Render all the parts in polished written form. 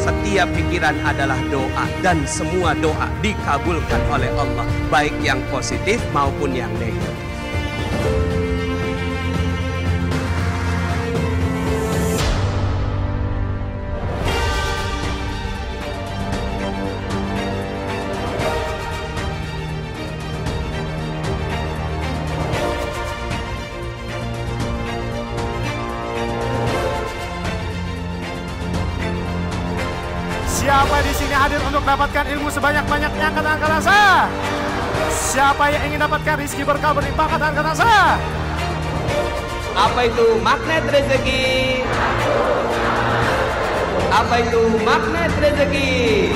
Setiap pikiran adalah doa dan semua doa dikabulkan oleh Allah, baik yang positif maupun yang negatif. Siapa di sini hadir untuk dapatkan ilmu sebanyak-banyaknya? Angkat tangan kanan saya. Siapa yang ingin dapatkan rezeki berkah berlimpah? Angkat tangan kanan saya. Apa itu magnet rezeki? Apa itu magnet rezeki?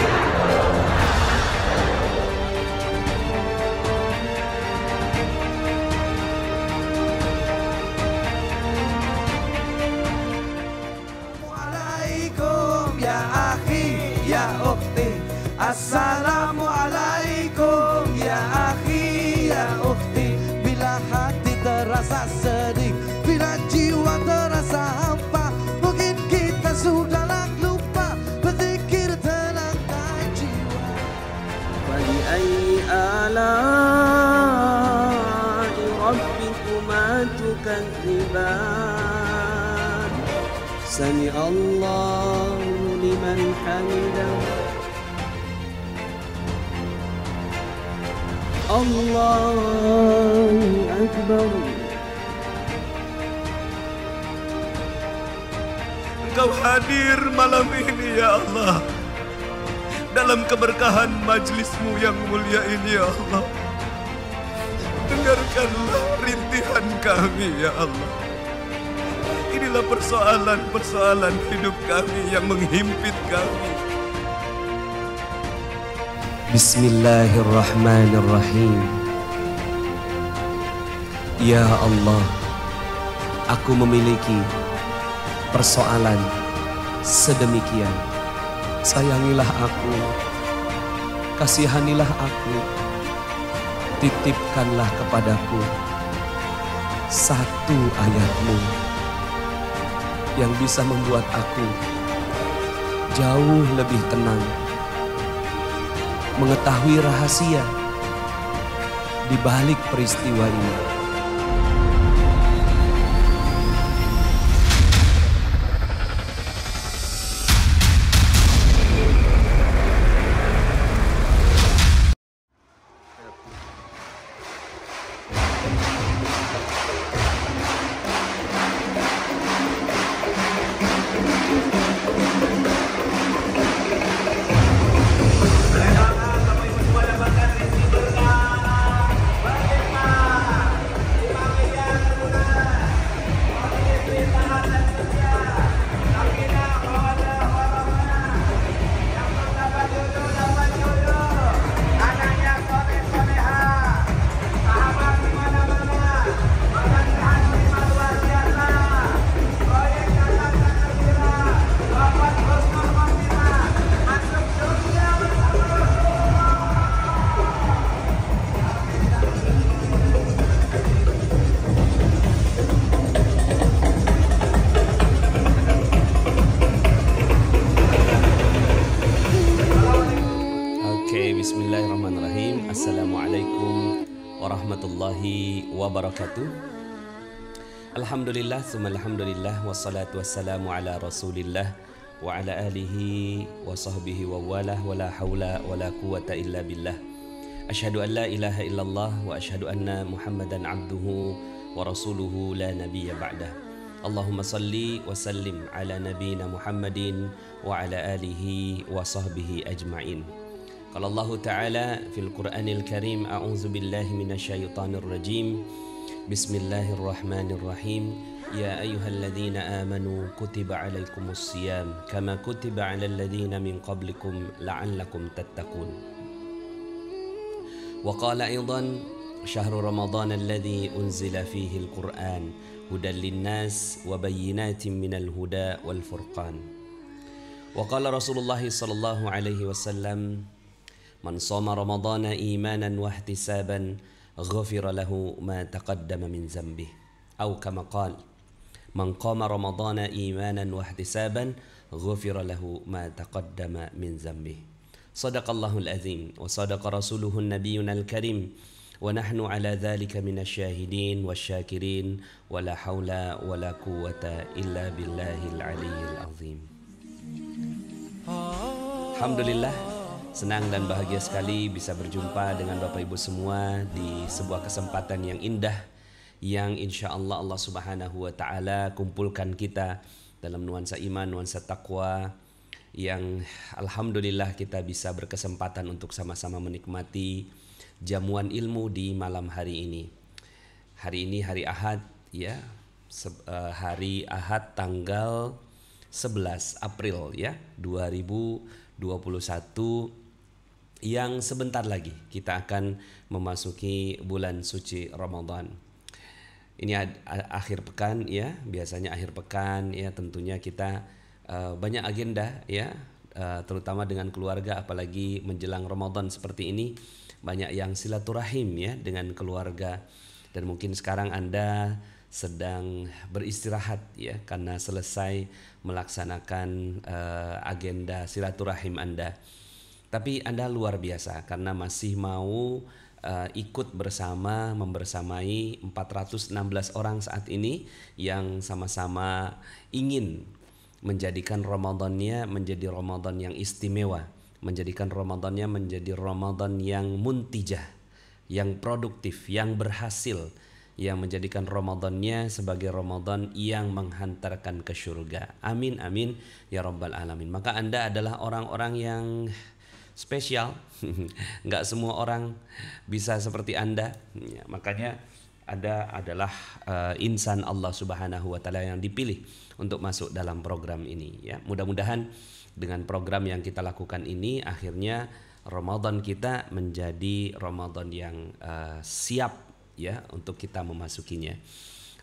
Assalamualaikum ya akhi. Assalamualaikum ya akhi ya ukhti. Bila hati terasa sedih, bila jiwa terasa hampa, mungkin kita sudahlah lupa berzikir tenangkan jiwa. Wali ayyi ala'i rabbikuma tukadziban. Sami Allahu liman hamidah. Allahu Akbar. Engkau hadir malam ini ya Allah, dalam keberkahan majlismu yang mulia ini ya Allah. Dengarkanlah rintihan kami ya Allah. Inilah persoalan-persoalan hidup kami yang menghimpit kami. Bismillahirrahmanirrahim. Ya Allah, aku memiliki persoalan sedemikian. Sayangilah aku, kasihanilah aku, titipkanlah kepadaku satu ayat-Mu yang bisa membuat aku jauh lebih tenang, mengetahui rahasia di balik peristiwa ini. Bismillahirrahmanirrahim. Assalamualaikum warahmatullahi wabarakatuh. Alhamdulillah, summa alhamdulillah, wassalatu wassalamu ala rasulillah wa ala alihi wa sahbihi wa walah, wa la hawla wa la quwata illa billah. Asyhadu an la ilaha illallah wa asyhadu anna muhammadan abduhu wa rasuluhu la nabiyya ba'dah. Allahumma salli wa sallim ala nabiyina Muhammadin wa ala alihi wa sahbihi ajma'in. Qala Allah Ta'ala fil Qur'anil Karim, a'udzu billahi minasyaitonir rajim. Bismillahirrahmanirrahim. Ya ayyuhalladzina amanu kutiba 'alaikumus shiyam kama kutiba 'alal ladzina min qablikum la'allakum tattaqun. Wa qala aidan syahrul ramadan alladzi unzila fihi al-Qur'an hudan linnas wa bayyinatin minal huda wal furqan. Wa qala Rasulullah sallallahu alaihi wasallam, man shoma ramadana imanan wa ihtisaban ghufira lahu ma taqaddama min dzambih. Atau kama qala, man qama ramadana imanan wa ihtisaban ghufira lahu ma taqaddama min dzambih. Shadaqallahul azim wa sadaqa rasuluhun nabiyyunal karim. Wa nahnu ala dzalika minasyahidin wasyakirin wa la haula wa la quwwata illa billahil aliyyil azim. Alhamdulillah, senang dan bahagia sekali bisa berjumpa dengan Bapak Ibu semua di sebuah kesempatan yang indah yang insya Allah Allah Subhanahu wa Ta'ala kumpulkan kita dalam nuansa iman, nuansa taqwa, yang alhamdulillah kita bisa berkesempatan untuk sama-sama menikmati jamuan ilmu di malam hari ini. Hari ini hari Ahad ya, hari Ahad tanggal 11 April ya 2021, yang sebentar lagi kita akan memasuki bulan suci Ramadan. Ini akhir pekan ya, biasanya akhir pekan ya tentunya kita banyak agenda ya, terutama dengan keluarga, apalagi menjelang Ramadan seperti ini, banyak yang silaturahim ya dengan keluarga. Dan mungkin sekarang Anda sedang beristirahat ya karena selesai melaksanakan agenda silaturahim Anda. Tapi Anda luar biasa karena masih mau ikut bersama membersamai 416 orang saat ini yang sama-sama ingin menjadikan Ramadannya menjadi Ramadan yang istimewa, menjadikan Ramadannya menjadi Ramadan yang muntijah, yang produktif, yang berhasil, yang menjadikan Ramadannya sebagai Ramadan yang menghantarkan ke surga. Amin amin ya rabbal alamin. Maka Anda adalah orang-orang yang spesial. Nggak semua orang bisa seperti Anda ya, makanya Anda adalah insan Allah Subhanahu wa taala yang dipilih untuk masuk dalam program ini ya. Mudah-mudahan dengan program yang kita lakukan ini akhirnya Ramadan kita menjadi Ramadan yang siap ya untuk kita memasukinya.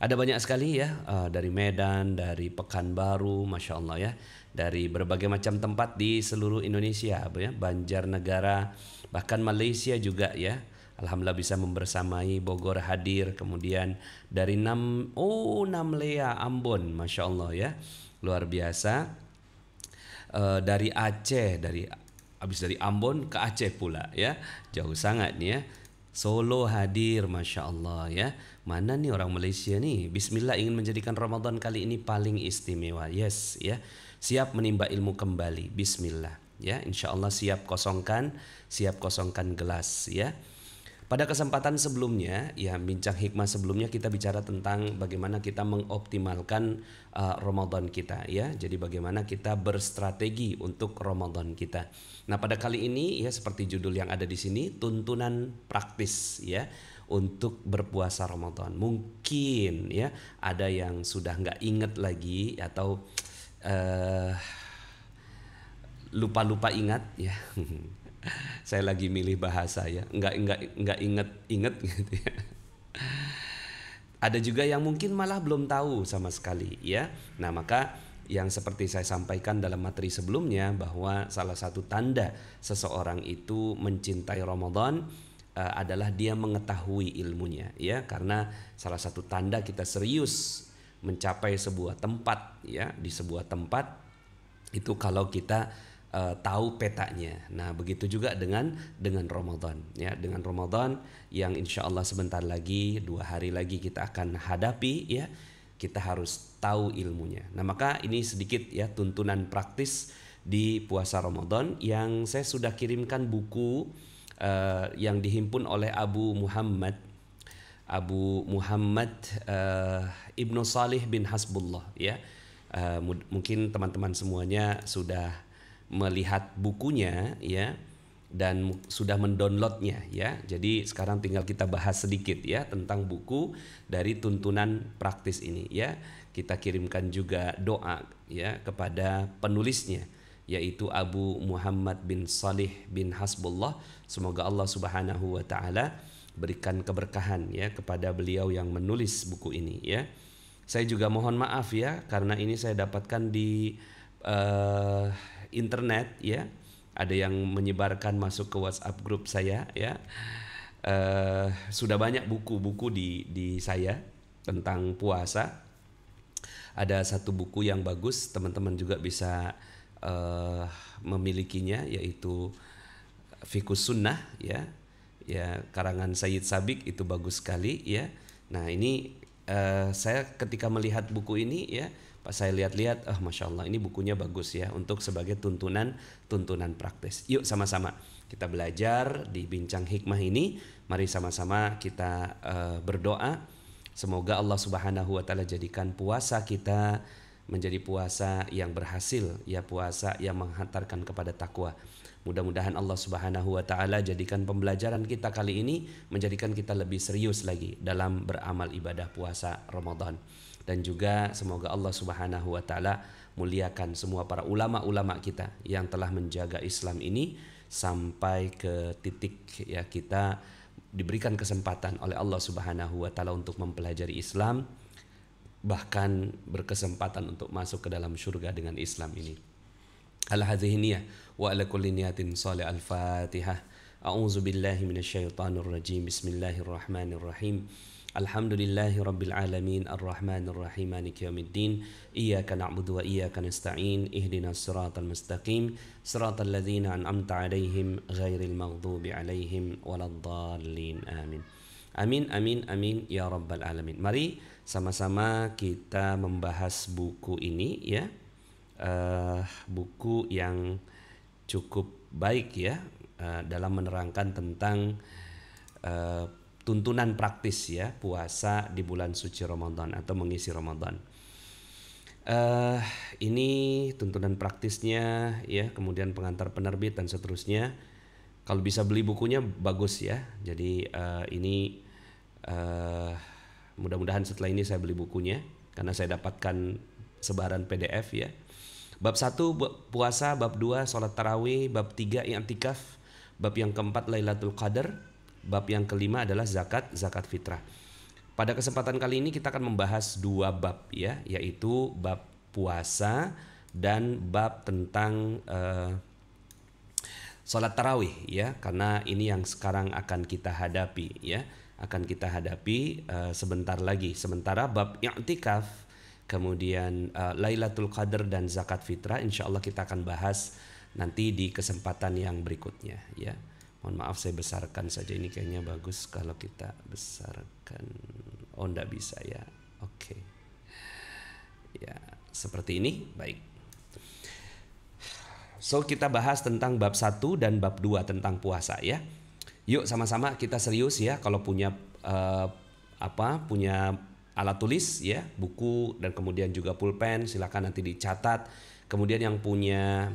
Ada banyak sekali ya dari Medan, dari Pekanbaru, Masya Allah ya, dari berbagai macam tempat di seluruh Indonesia ya, Banjarnegara, bahkan Malaysia juga ya. Alhamdulillah bisa membersamai, Bogor hadir, kemudian dari Namlea, Ambon, Masya Allah ya, luar biasa. Dari Aceh, habis dari Ambon ke Aceh pula ya, jauh sangat nih ya. Solo hadir, Masya Allah ya. Mana nih orang Malaysia nih, Bismillah ingin menjadikan Ramadan kali ini paling istimewa. Yes ya, siap menimba ilmu kembali, Bismillah ya. Insya Allah siap kosongkan gelas ya. Pada kesempatan sebelumnya ya, bincang hikmah sebelumnya kita bicara tentang bagaimana kita mengoptimalkan Ramadan kita ya. Jadi bagaimana kita berstrategi untuk Ramadan kita. Nah, pada kali ini ya seperti judul yang ada di sini, tuntunan praktis ya untuk berpuasa Ramadan. Mungkin ya ada yang sudah nggak inget lagi atau lupa ingat ya. Saya lagi milih bahasa ya, nggak inget gitu ya. Ada juga yang mungkin malah belum tahu sama sekali ya. Nah, maka yang seperti saya sampaikan dalam materi sebelumnya bahwa salah satu tanda seseorang itu mencintai Ramadan adalah dia mengetahui ilmunya ya. Karena salah satu tanda kita serius mencapai sebuah tempat ya, di sebuah tempat itu kalau kita tahu petanya. Nah, begitu juga dengan Ramadan ya, dengan Ramadan yang insya Allah sebentar lagi, 2 hari lagi kita akan hadapi ya, kita harus tahu ilmunya. Nah, maka ini sedikit ya tuntunan praktis di puasa Ramadan yang saya sudah kirimkan buku yang dihimpun oleh Abu Muhammad Ibnu Salih bin Hasbullah ya. Mungkin teman-teman semuanya sudah melihat bukunya ya dan sudah mendownloadnya ya. Jadi sekarang tinggal kita bahas sedikit ya tentang buku dari tuntunan praktis ini ya. Kita kirimkan juga doa ya kepada penulisnya, yaitu Abu Muhammad bin Salih bin Hasbullah. Semoga Allah Subhanahu wa taala berikan keberkahan ya kepada beliau yang menulis buku ini ya. Saya juga mohon maaf ya karena ini saya dapatkan di internet ya. Ada yang menyebarkan masuk ke WhatsApp grup saya ya. Sudah banyak buku-buku di saya tentang puasa. Ada satu buku yang bagus, teman-teman juga bisa memilikinya, yaitu Fiqhus Sunnah ya. Ya, karangan Sayyid Sabiq, itu bagus sekali ya. Nah, ini saya ketika melihat buku ini ya, pas saya lihat-lihat, Masya Allah, ini bukunya bagus ya untuk sebagai tuntunan praktis. Yuk sama-sama kita belajar di bincang hikmah ini. Mari sama-sama kita berdoa. Semoga Allah Subhanahu wa taala jadikan puasa kita menjadi puasa yang berhasil ya, puasa yang menghantarkan kepada takwa. Mudah-mudahan Allah Subhanahu wa taala jadikan pembelajaran kita kali ini menjadikan kita lebih serius lagi dalam beramal ibadah puasa Ramadan. Dan juga semoga Allah Subhanahu wa taala muliakan semua para ulama-ulama kita yang telah menjaga Islam ini sampai ke titik ya kita diberikan kesempatan oleh Allah Subhanahu wa taala untuk mempelajari Islam, bahkan berkesempatan untuk masuk ke dalam surga dengan Islam ini. ala hadhihi niyyah wa ala kulli niyatin shalih. Al-Fatihah. A'udzu billahi minasyaitonir rajim. Bismillahirrahmanirrahim. Alhamdulillahi rabbil alamin arrahmanir rahim maliki yaumiddin iyyaka na'budu wa iyyaka nasta'in ihdinas siratal mustaqim siratal ladzina an'amta 'alaihim ghairil maghdubi 'alaihim waladdallin. Amin. Amin amin amin ya rabbal alamin. Mari sama-sama kita membahas buku ini ya. Buku yang cukup baik ya dalam menerangkan tentang tuntunan praktis ya puasa di bulan suci Ramadan atau mengisi Ramadan. Ini tuntunan praktisnya ya, kemudian pengantar penerbit dan seterusnya. Kalau bisa beli bukunya bagus ya. Jadi ini mudah-mudahan setelah ini saya beli bukunya karena saya dapatkan sebaran PDF ya. Bab 1 puasa, bab 2 sholat tarawih, bab 3 i'tikaf, bab yang keempat Lailatul Qadar, bab yang kelima adalah zakat fitrah. Pada kesempatan kali ini kita akan membahas 2 bab ya, yaitu bab puasa dan bab tentang sholat tarawih ya, karena ini yang sekarang akan kita hadapi ya, sebentar lagi. Sementara bab i'tikaf, kemudian Lailatul Qadar dan zakat fitrah insyaallah kita akan bahas nanti di kesempatan yang berikutnya ya. Mohon maaf saya besarkan saja, ini kayaknya bagus kalau kita besarkan. Oh enggak bisa ya. Oke. Ya, seperti ini. Baik. So kita bahas tentang bab 1 dan bab 2 tentang puasa ya. Yuk sama-sama kita serius ya, kalau punya punya alat tulis ya, buku dan kemudian juga pulpen silakan nanti dicatat. Kemudian yang punya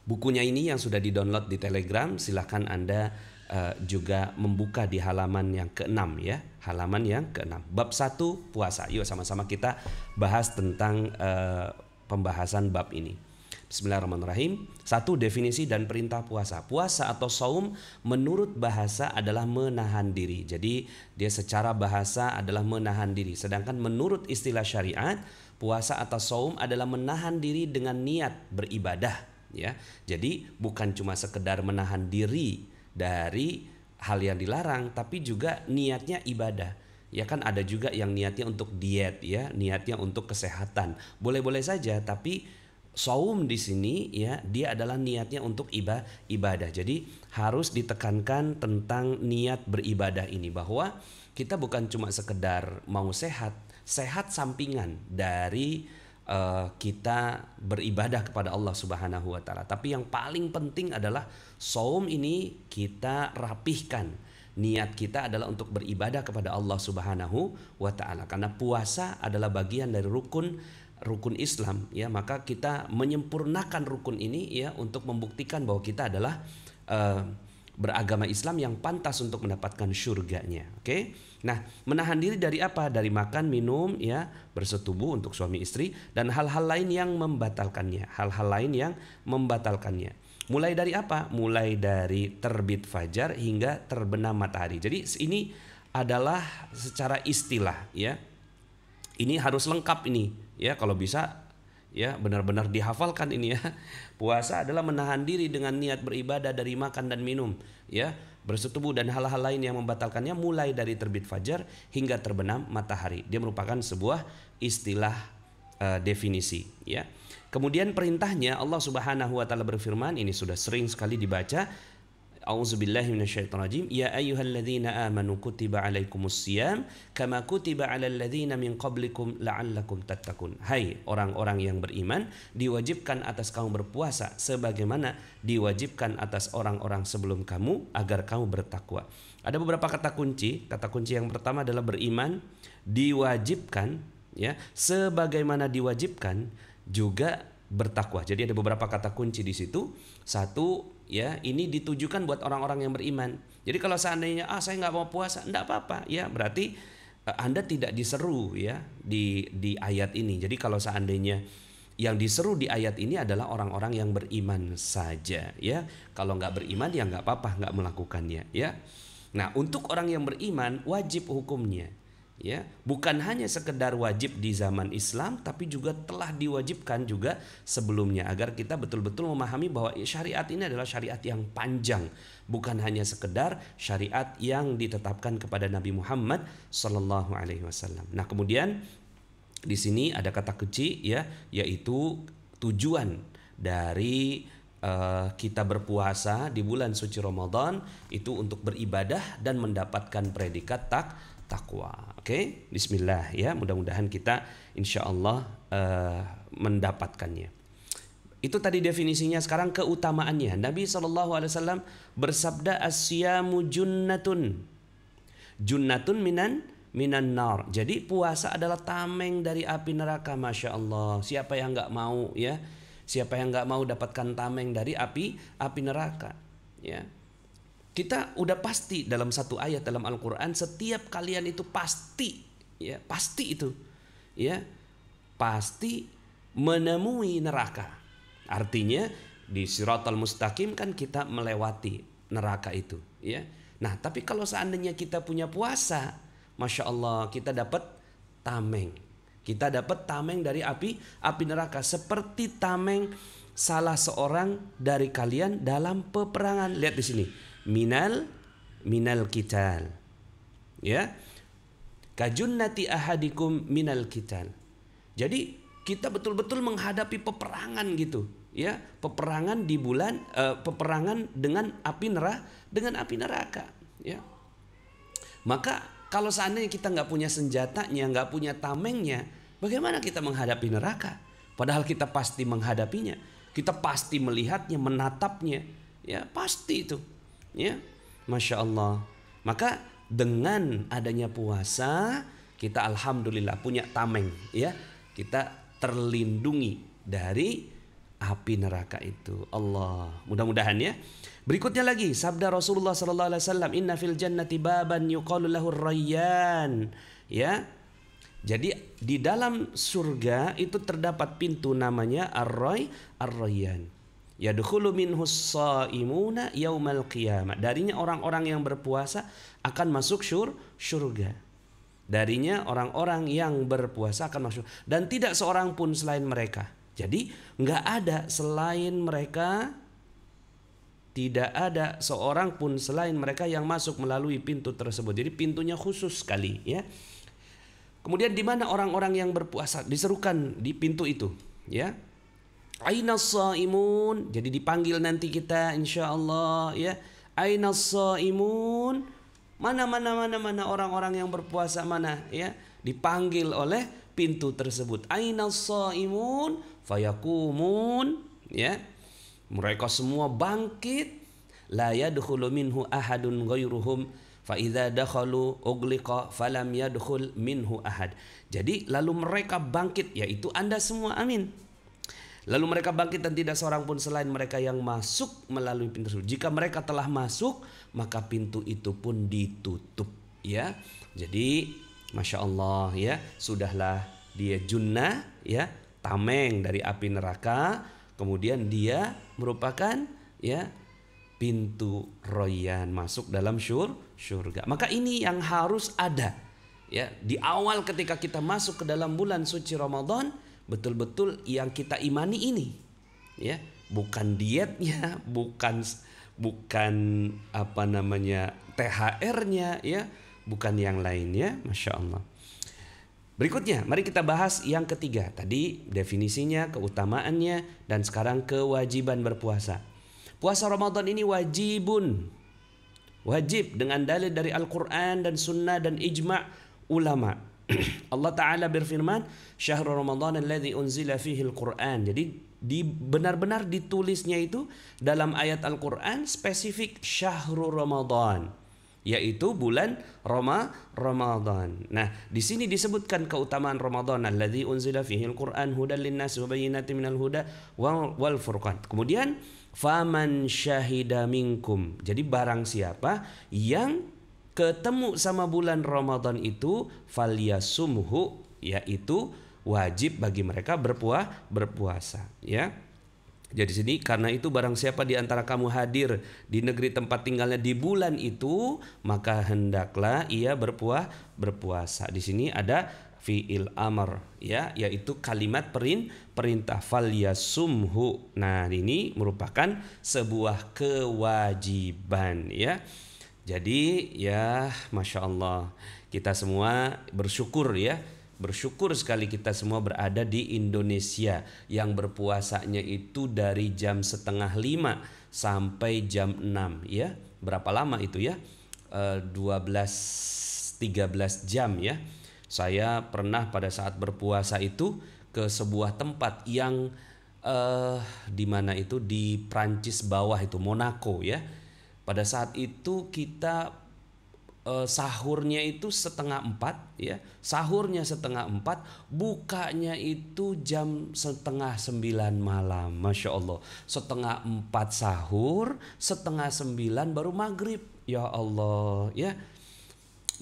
bukunya ini yang sudah di-download di Telegram, silakan Anda juga membuka di halaman yang ke-6 ya. Halaman yang ke-6. Bab 1 puasa. Yuk sama-sama kita bahas tentang pembahasan bab ini. Bismillahirrahmanirrahim. 1. Definisi dan perintah puasa. Puasa atau saum menurut bahasa adalah menahan diri. Jadi dia secara bahasa adalah menahan diri. Sedangkan menurut istilah syariat, puasa atau saum adalah menahan diri dengan niat beribadah. Ya, jadi bukan cuma sekedar menahan diri dari hal yang dilarang, tapi juga niatnya ibadah. Ya kan ada juga yang niatnya untuk diet ya, niatnya untuk kesehatan. Boleh-boleh saja, tapi saum di sini ya dia adalah niatnya untuk ibadah. Jadi harus ditekankan tentang niat beribadah ini, bahwa kita bukan cuma sekedar mau sehat sampingan dari kita beribadah kepada Allah Subhanahu wa taala. Tapi yang paling penting adalah saum ini kita rapihkan. Niat kita adalah untuk beribadah kepada Allah Subhanahu wa taala. Karena puasa adalah bagian dari rukun Islam ya, maka kita menyempurnakan rukun ini ya untuk membuktikan bahwa kita adalah beragama Islam yang pantas untuk mendapatkan surganya. Oke. Nah, menahan diri dari apa? Dari makan, minum, ya, bersetubuh untuk suami istri dan hal-hal lain yang membatalkannya. Mulai dari apa? Mulai dari terbit fajar hingga terbenam matahari. Jadi ini adalah secara istilah, ya. Ini harus lengkap ini, ya. Kalau bisa, ya, benar-benar dihafalkan ini ya. Puasa adalah menahan diri dengan niat beribadah dari makan dan minum, ya, bersetubuh dan hal-hal lain yang membatalkannya mulai dari terbit fajar hingga terbenam matahari. Dia merupakan sebuah istilah definisi, ya. Kemudian perintahnya Allah Subhanahu wa taala berfirman, ini sudah sering sekali dibaca. A'udzubillahi minasyaitonirrajim. Ya ayyuhalladzina amanu kutiba alaikumusiyam kama kutiba alal ladzina min qablikum la'allakum tattaqun. Hai orang-orang yang beriman, diwajibkan atas kamu berpuasa sebagaimana diwajibkan atas orang-orang sebelum kamu agar kamu bertakwa. Ada beberapa kata kunci. Kata kunci yang pertama adalah beriman, diwajibkan, ya, sebagaimana diwajibkan juga bertakwa. Jadi ada beberapa kata kunci di situ. Satu, ya, ini ditujukan buat orang-orang yang beriman. Jadi kalau seandainya saya nggak mau puasa, enggak apa-apa, ya, berarti Anda tidak diseru, ya, di ayat ini. Jadi kalau seandainya yang diseru di ayat ini adalah orang-orang yang beriman saja, ya. Kalau nggak beriman ya nggak apa-apa, nggak melakukannya, ya. Nah, untuk orang yang beriman wajib hukumnya. Ya, bukan hanya sekedar wajib di zaman Islam, tapi juga telah diwajibkan juga sebelumnya, agar kita betul-betul memahami bahwa syariat ini adalah syariat yang panjang, bukan hanya sekedar syariat yang ditetapkan kepada Nabi Muhammad sallallahu alaihi wasallam. Nah, kemudian di sini ada kata kunci ya, yaitu tujuan dari kita berpuasa di bulan suci Ramadan itu untuk beribadah dan mendapatkan predikat takwa. Oke, bismillah ya, mudah-mudahan kita insyaallah mendapatkannya. Itu tadi definisinya. Sekarang keutamaannya. Nabi SAW bersabda, as-siyamu junnatun. Junnatun minan nar. Jadi puasa adalah tameng dari api neraka. Masya Allah. Siapa yang nggak mau ya? Siapa yang nggak mau dapatkan tameng dari api neraka? Ya. Kita udah pasti dalam satu ayat dalam Al-Quran, setiap kalian itu pasti, ya pasti itu, ya pasti menemui neraka. Artinya di Siratal Mustaqim kan kita melewati neraka itu, ya. Nah, tapi kalau seandainya kita punya puasa, Masya Allah, kita dapat tameng. Kita dapat tameng dari api neraka, seperti tameng salah seorang dari kalian dalam peperangan. Lihat di sini. Minal qital, ya, kajunnati ahadikum minal qital. Jadi kita betul-betul menghadapi peperangan gitu, ya, peperangan di bulan peperangan dengan api neraka, ya. Maka kalau seandainya kita nggak punya senjatanya, nggak punya tamengnya, bagaimana kita menghadapi neraka? Padahal kita pasti menghadapinya, kita pasti melihatnya, menatapnya, ya pasti itu. Ya, Masya Allah. Maka dengan adanya puasa kita alhamdulillah punya tameng, ya. Kita terlindungi dari api neraka itu. Allah, mudah-mudahan ya. Berikutnya lagi sabda Rasulullah sallallahu alaihi wasallam, inna fil jannati baban yuqalu lahu rayyan. Ya. Jadi di dalam surga itu terdapat pintu namanya ar-rayyan. Yadkhulu minhus shaimuna yaumal qiyamah. Darinya orang-orang yang berpuasa akan masuk surga. Darinya orang-orang yang berpuasa akan masuk, dan tidak seorang pun selain mereka. Jadi nggak ada selain mereka, tidak ada seorang pun selain mereka yang masuk melalui pintu tersebut. Jadi pintunya khusus sekali, ya. Kemudian di mana orang-orang yang berpuasa diserukan di pintu itu, ya. Ainas shaimun, jadi dipanggil nanti kita insyaallah, ya. Ainas shaimun, mana orang-orang yang berpuasa mana, ya. Dipanggil oleh pintu tersebut. Ainas shaimun fayaqumun, ya. Mereka semua bangkit, la yadkhulu minhu ahadun ghairuhum fa idza dakhalu ughliqa falam yadkhul minhu ahad. Jadi lalu mereka bangkit, yaitu Anda semua, amin. Lalu mereka bangkit dan tidak seorang pun selain mereka yang masuk melalui pintu tersebut. Jika mereka telah masuk, maka pintu itu pun ditutup, ya. Jadi Masya Allah, ya, sudahlah dia junnah, ya, tameng dari api neraka. Kemudian dia merupakan, ya, pintu royan masuk dalam surga. Maka ini yang harus ada, ya, di awal ketika kita masuk ke dalam bulan suci Ramadan. Betul-betul yang kita imani ini, ya, bukan dietnya, bukan apa namanya THR-nya, ya, bukan yang lainnya. Masya Allah. Berikutnya, mari kita bahas yang ketiga. Tadi definisinya, keutamaannya, dan sekarang kewajiban berpuasa. Puasa Ramadan ini wajib dengan dalil dari Al-Quran dan Sunnah dan ijma' ulama. Allah Ta'ala berfirman, syahrul Ramadan alladzi unzila fihi al-Quran. Jadi benar-benar ditulisnya itu dalam ayat Al-Quran spesifik syahrul Ramadan, yaitu bulan Ramadan. Nah, di sini disebutkan keutamaan Ramadan, alladzi unzila fihi al-Quran hudan linnas wa bayyinatin minal huda wal furqan. Kemudian faman syahida minkum. Jadi barang siapa yang ketemu sama bulan Ramadan itu, falyasumhu, yaitu wajib bagi mereka berpuasa, ya. Jadi sini karena itu barang siapa di antara kamu hadir di negeri tempat tinggalnya di bulan itu, maka hendaklah ia berpuasa. Di sini ada fi'il amr ya, yaitu kalimat perintah falyasumhu. Nah, ini merupakan sebuah kewajiban ya. Jadi ya Masya Allah, kita semua bersyukur ya. Bersyukur sekali kita semua berada di Indonesia yang berpuasanya itu dari jam 4:30 sampai jam 6 ya. Berapa lama itu ya? 12-13 jam ya. Saya pernah pada saat berpuasa itu ke sebuah tempat yang di mana itu di Prancis bawah itu, Monaco ya. Pada saat itu kita sahurnya itu 3:30 ya, sahurnya 3:30, bukanya itu jam 8:30 malam, Masya Allah. 3:30 sahur, 8:30 baru maghrib, ya Allah ya.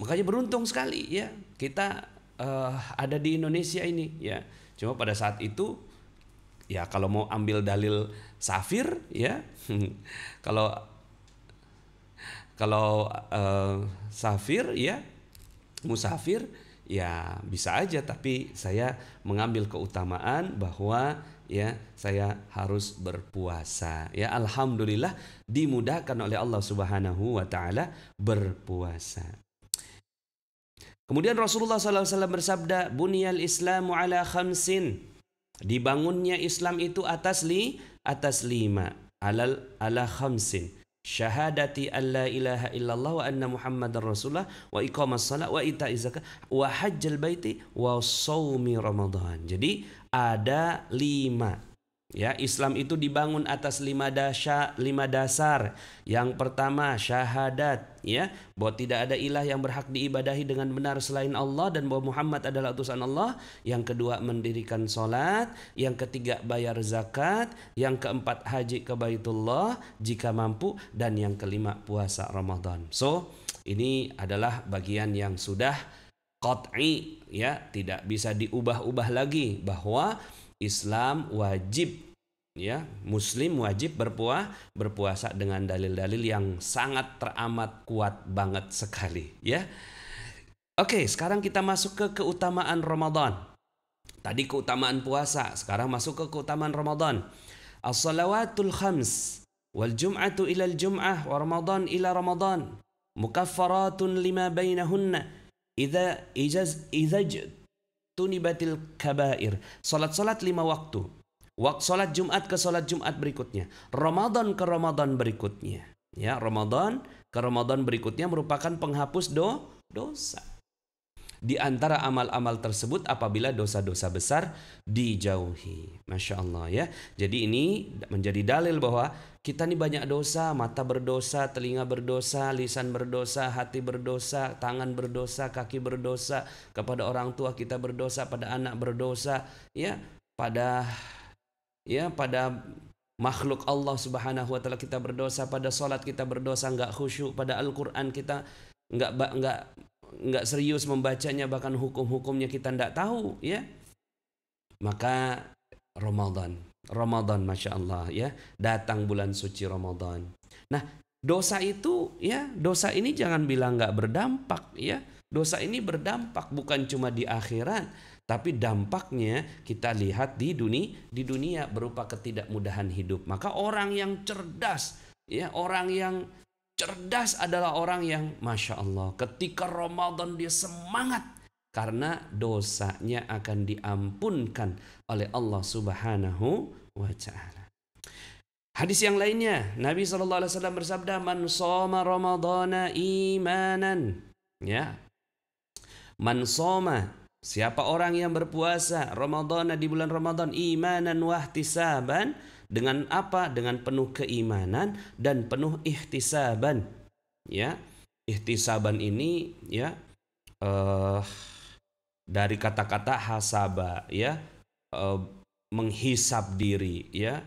Makanya beruntung sekali ya kita ada di Indonesia ini ya. Cuma pada saat itu ya kalau mau ambil dalil safir ya, kalau safir ya, musafir ya bisa aja, tapi saya mengambil keutamaan bahwa ya saya harus berpuasa ya. Alhamdulillah dimudahkan oleh Allah Subhanahu wa taala berpuasa. Kemudian Rasulullah SAW bersabda, "Buniyal Islamu ala khamsin." Dibangunnya Islam itu atas 5, ala khamsin. Syahadati alla ilaha illallah wa anna muhammadar rasulullah wa iqamas salat wa ita'iz zakat wa hajjal baiti wa shaumi ramadan. Jadi ada 5 ya. Islam itu dibangun atas 5 dasar. Yang pertama syahadat ya, bahwa tidak ada ilah yang berhak diibadahi dengan benar selain Allah dan bahwa Muhammad adalah utusan Allah. Yang kedua mendirikan salat, yang ketiga bayar zakat, yang keempat haji ke Baitullah jika mampu, dan yang kelima puasa Ramadan. So, ini adalah bagian yang sudah qat'i ya, tidak bisa diubah-ubah lagi bahwa Islam wajib ya, Muslim wajib berpuasa dengan dalil-dalil yang sangat teramat kuat banget sekali ya. Oke, sekarang kita masuk ke keutamaan Ramadan. Tadi keutamaan puasa, sekarang masuk ke keutamaan Ramadan. As-salawatul khams wal jum'atu ila al-jum'ah wa Ramadan ila Ramadan mukaffaratun lima bainahunna idza tunibatil kabair. Salat 5 waktu. Salat Jumat ke salat Jumat berikutnya. Ramadan ke Ramadan berikutnya. Ya, Ramadan ke Ramadan berikutnya merupakan penghapus dosa. Di antara amal-amal tersebut apabila dosa-dosa besar dijauhi. Masya Allah ya. Jadi ini menjadi dalil bahwa kita ini banyak dosa. Mata berdosa, telinga berdosa, lisan berdosa, hati berdosa, tangan berdosa, kaki berdosa, kepada orang tua kita berdosa, pada anak berdosa ya, pada makhluk Allah Subhanahu wa taala kita berdosa, pada salat kita berdosa enggak khusyuk, pada Al-Qur'an kita enggak serius membacanya, bahkan hukum-hukumnya kita enggak tahu ya. Maka Ramadan Masya Allah ya, datang bulan suci Ramadan. Nah, dosa itu ya, dosa ini jangan bilang enggak berdampak ya. Dosa ini berdampak bukan cuma di akhirat, tapi dampaknya kita lihat di dunia berupa ketidakmudahan hidup. Maka orang yang cerdas ya, orang yang cerdas adalah orang yang Masya Allah ketika Ramadan dia semangat karena dosanya akan diampunkan oleh Allah Subhanahu wa ta'ala. Hadis yang lainnya Nabi SAW bersabda, "Man shoma Ramadana imanan." Ya, man shoma, siapa orang yang berpuasa Ramadan di bulan Ramadan imanan wahtisaban, dengan apa? Dengan penuh keimanan dan penuh ihtisaban. Ya, ihtisaban ini ya dari kata-kata hasaba ya, menghisab diri ya.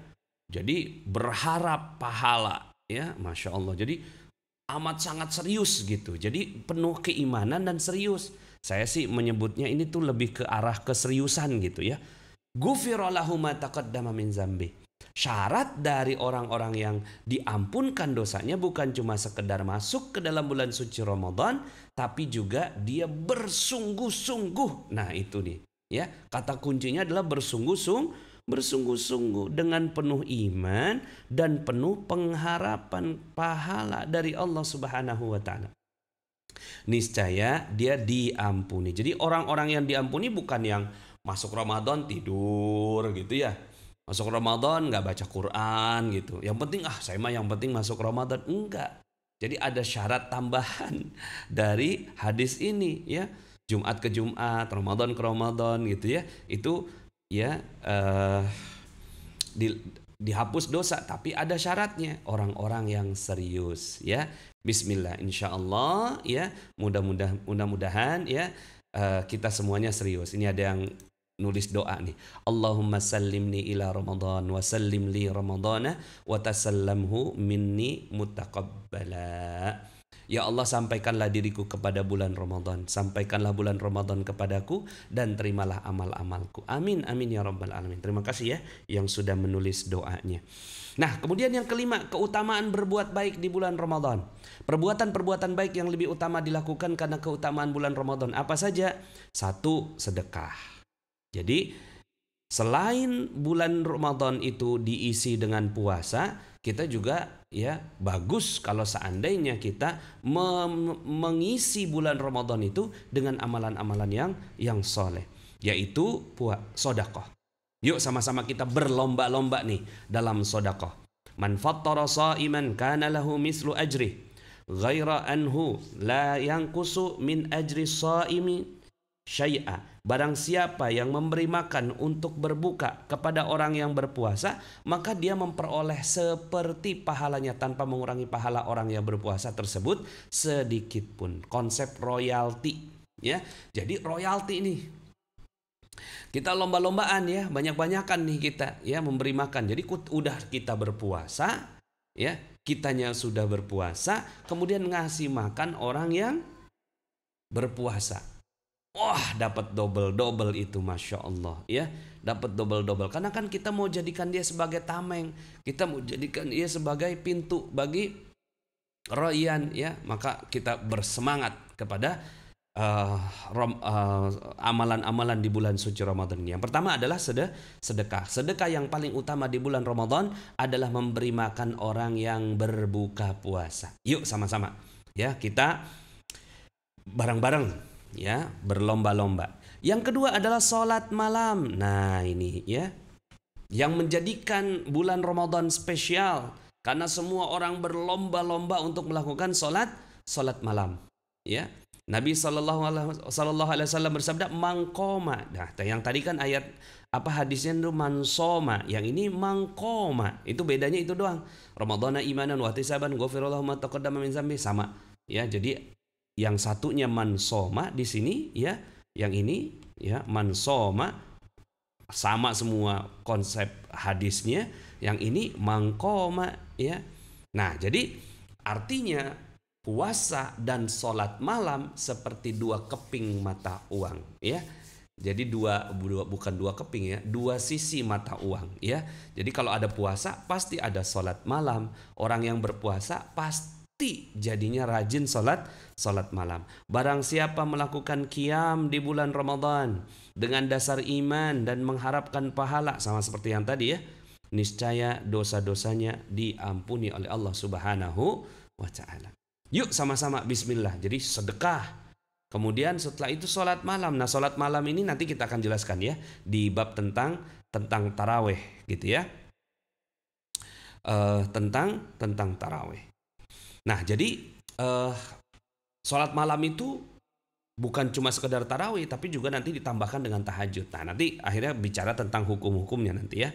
Jadi berharap pahala ya, Masya Allah. Jadi amat sangat serius gitu. Jadi penuh keimanan dan serius. Saya sih menyebutnya ini tuh lebih ke arah keseriusan gitu ya. Ghufira lahu ma taqaddama min zambi. Syarat dari orang-orang yang diampunkan dosanya bukan cuma sekedar masuk ke dalam bulan suci Ramadan, tapi juga dia bersungguh-sungguh. Nah itu nih, ya, kata kuncinya adalah bersungguh-sungguh dengan penuh iman dan penuh pengharapan pahala dari Allah Subhanahu wa taala. Niscaya dia diampuni. Jadi orang-orang yang diampuni bukan yang masuk Ramadan tidur gitu ya. Masuk Ramadan nggak baca Quran gitu. Yang penting saya mah yang penting masuk Ramadan. Enggak. Jadi ada syarat tambahan dari hadis ini ya. Jumat ke Jumat, Ramadan ke Ramadan gitu ya. Itu ya dihapus dosa, tapi ada syaratnya. Orang-orang yang serius ya. Bismillah, insya Allah ya. Mudah-mudahan ya kita semuanya serius. Ini ada yang nulis doa nih. Allahumma sallimni ila Ramadan wa sallim li Ramadana wa tasallamhu minni mutaqabbala. Ya Allah, sampaikanlah diriku kepada bulan Ramadan, sampaikanlah bulan Ramadan kepadaku dan terimalah amal-amalku. Amin amin ya rabbal alamin. Terima kasih ya yang sudah menulis doanya. Nah, kemudian yang kelima, keutamaan berbuat baik di bulan Ramadan. Perbuatan-perbuatan baik yang lebih utama dilakukan karena keutamaan bulan Ramadan. Apa saja? 1, sedekah. Jadi selain bulan Ramadan itu diisi dengan puasa, kita juga ya bagus kalau seandainya kita mengisi bulan Ramadan itu dengan amalan-amalan yang soleh, yaitu sedekah. Yuk sama-sama kita berlomba-lomba nih dalam sedekah. Man fattara sha'iman kana lahu mislu ajri ghaira anhu la yanqusu min ajri shaimi syai'a. Barang siapa yang memberi makan untuk berbuka kepada orang yang berpuasa, maka dia memperoleh seperti pahalanya tanpa mengurangi pahala orang yang berpuasa tersebut sedikit pun. Konsep royalti ya. Jadi royalti ini kita lomba-lombaan ya, banyak-banyakan nih kita ya memberi makan. Jadi udah kita berpuasa ya, kitanya sudah berpuasa, kemudian ngasih makan orang yang berpuasa. Wah, dapat double itu, Masya Allah ya, dapat double. Karena kan kita mau jadikan dia sebagai tameng, kita mau jadikan dia sebagai pintu bagi royan ya, maka kita bersemangat kepada amalan-amalan di bulan suci Ramadan ini. Yang pertama adalah sedekah. Sedekah yang paling utama di bulan Ramadan adalah memberi makan orang yang berbuka puasa. Yuk sama-sama ya, kita bareng-bareng ya, berlomba-lomba. Yang kedua adalah sholat malam. Nah ini ya, yang menjadikan bulan Ramadan spesial karena semua orang berlomba-lomba untuk melakukan sholat malam ya. Nabi Sallallahu Alaihi Wasallam bersabda mangkoma. Nah yang tadi kan ayat hadisnya itu mansoma, yang ini mangkoma. Itu bedanya itu doang. Ramadhana imanan wa ihtisaban ghufirallahu ma taqaddama min dzambi, sama ya. Jadi yang satunya mansoma di sini ya, yang ini ya mansoma, sama semua konsep hadisnya. Yang ini mangkoma ya. Nah jadi artinya puasa dan sholat malam seperti dua keping mata uang ya. Jadi bukan dua keping ya, dua sisi mata uang ya. Jadi kalau ada puasa pasti ada sholat malam. Orang yang berpuasa pasti jadinya rajin sholat malam. Barang siapa melakukan qiyam di bulan Ramadan dengan dasar iman dan mengharapkan pahala, sama seperti yang tadi ya, niscaya dosa-dosanya diampuni oleh Allah Subhanahu wa taala. Yuk sama-sama bismillah. Jadi sedekah. Kemudian setelah itu sholat malam. Nah sholat malam ini nanti kita akan jelaskan ya di bab tentang taraweh gitu ya. Tentang taraweh. Nah jadi sholat malam itu bukan cuma sekedar tarawih, tapi juga nanti ditambahkan dengan tahajud. Nah nanti akhirnya bicara tentang hukum-hukumnya nanti ya.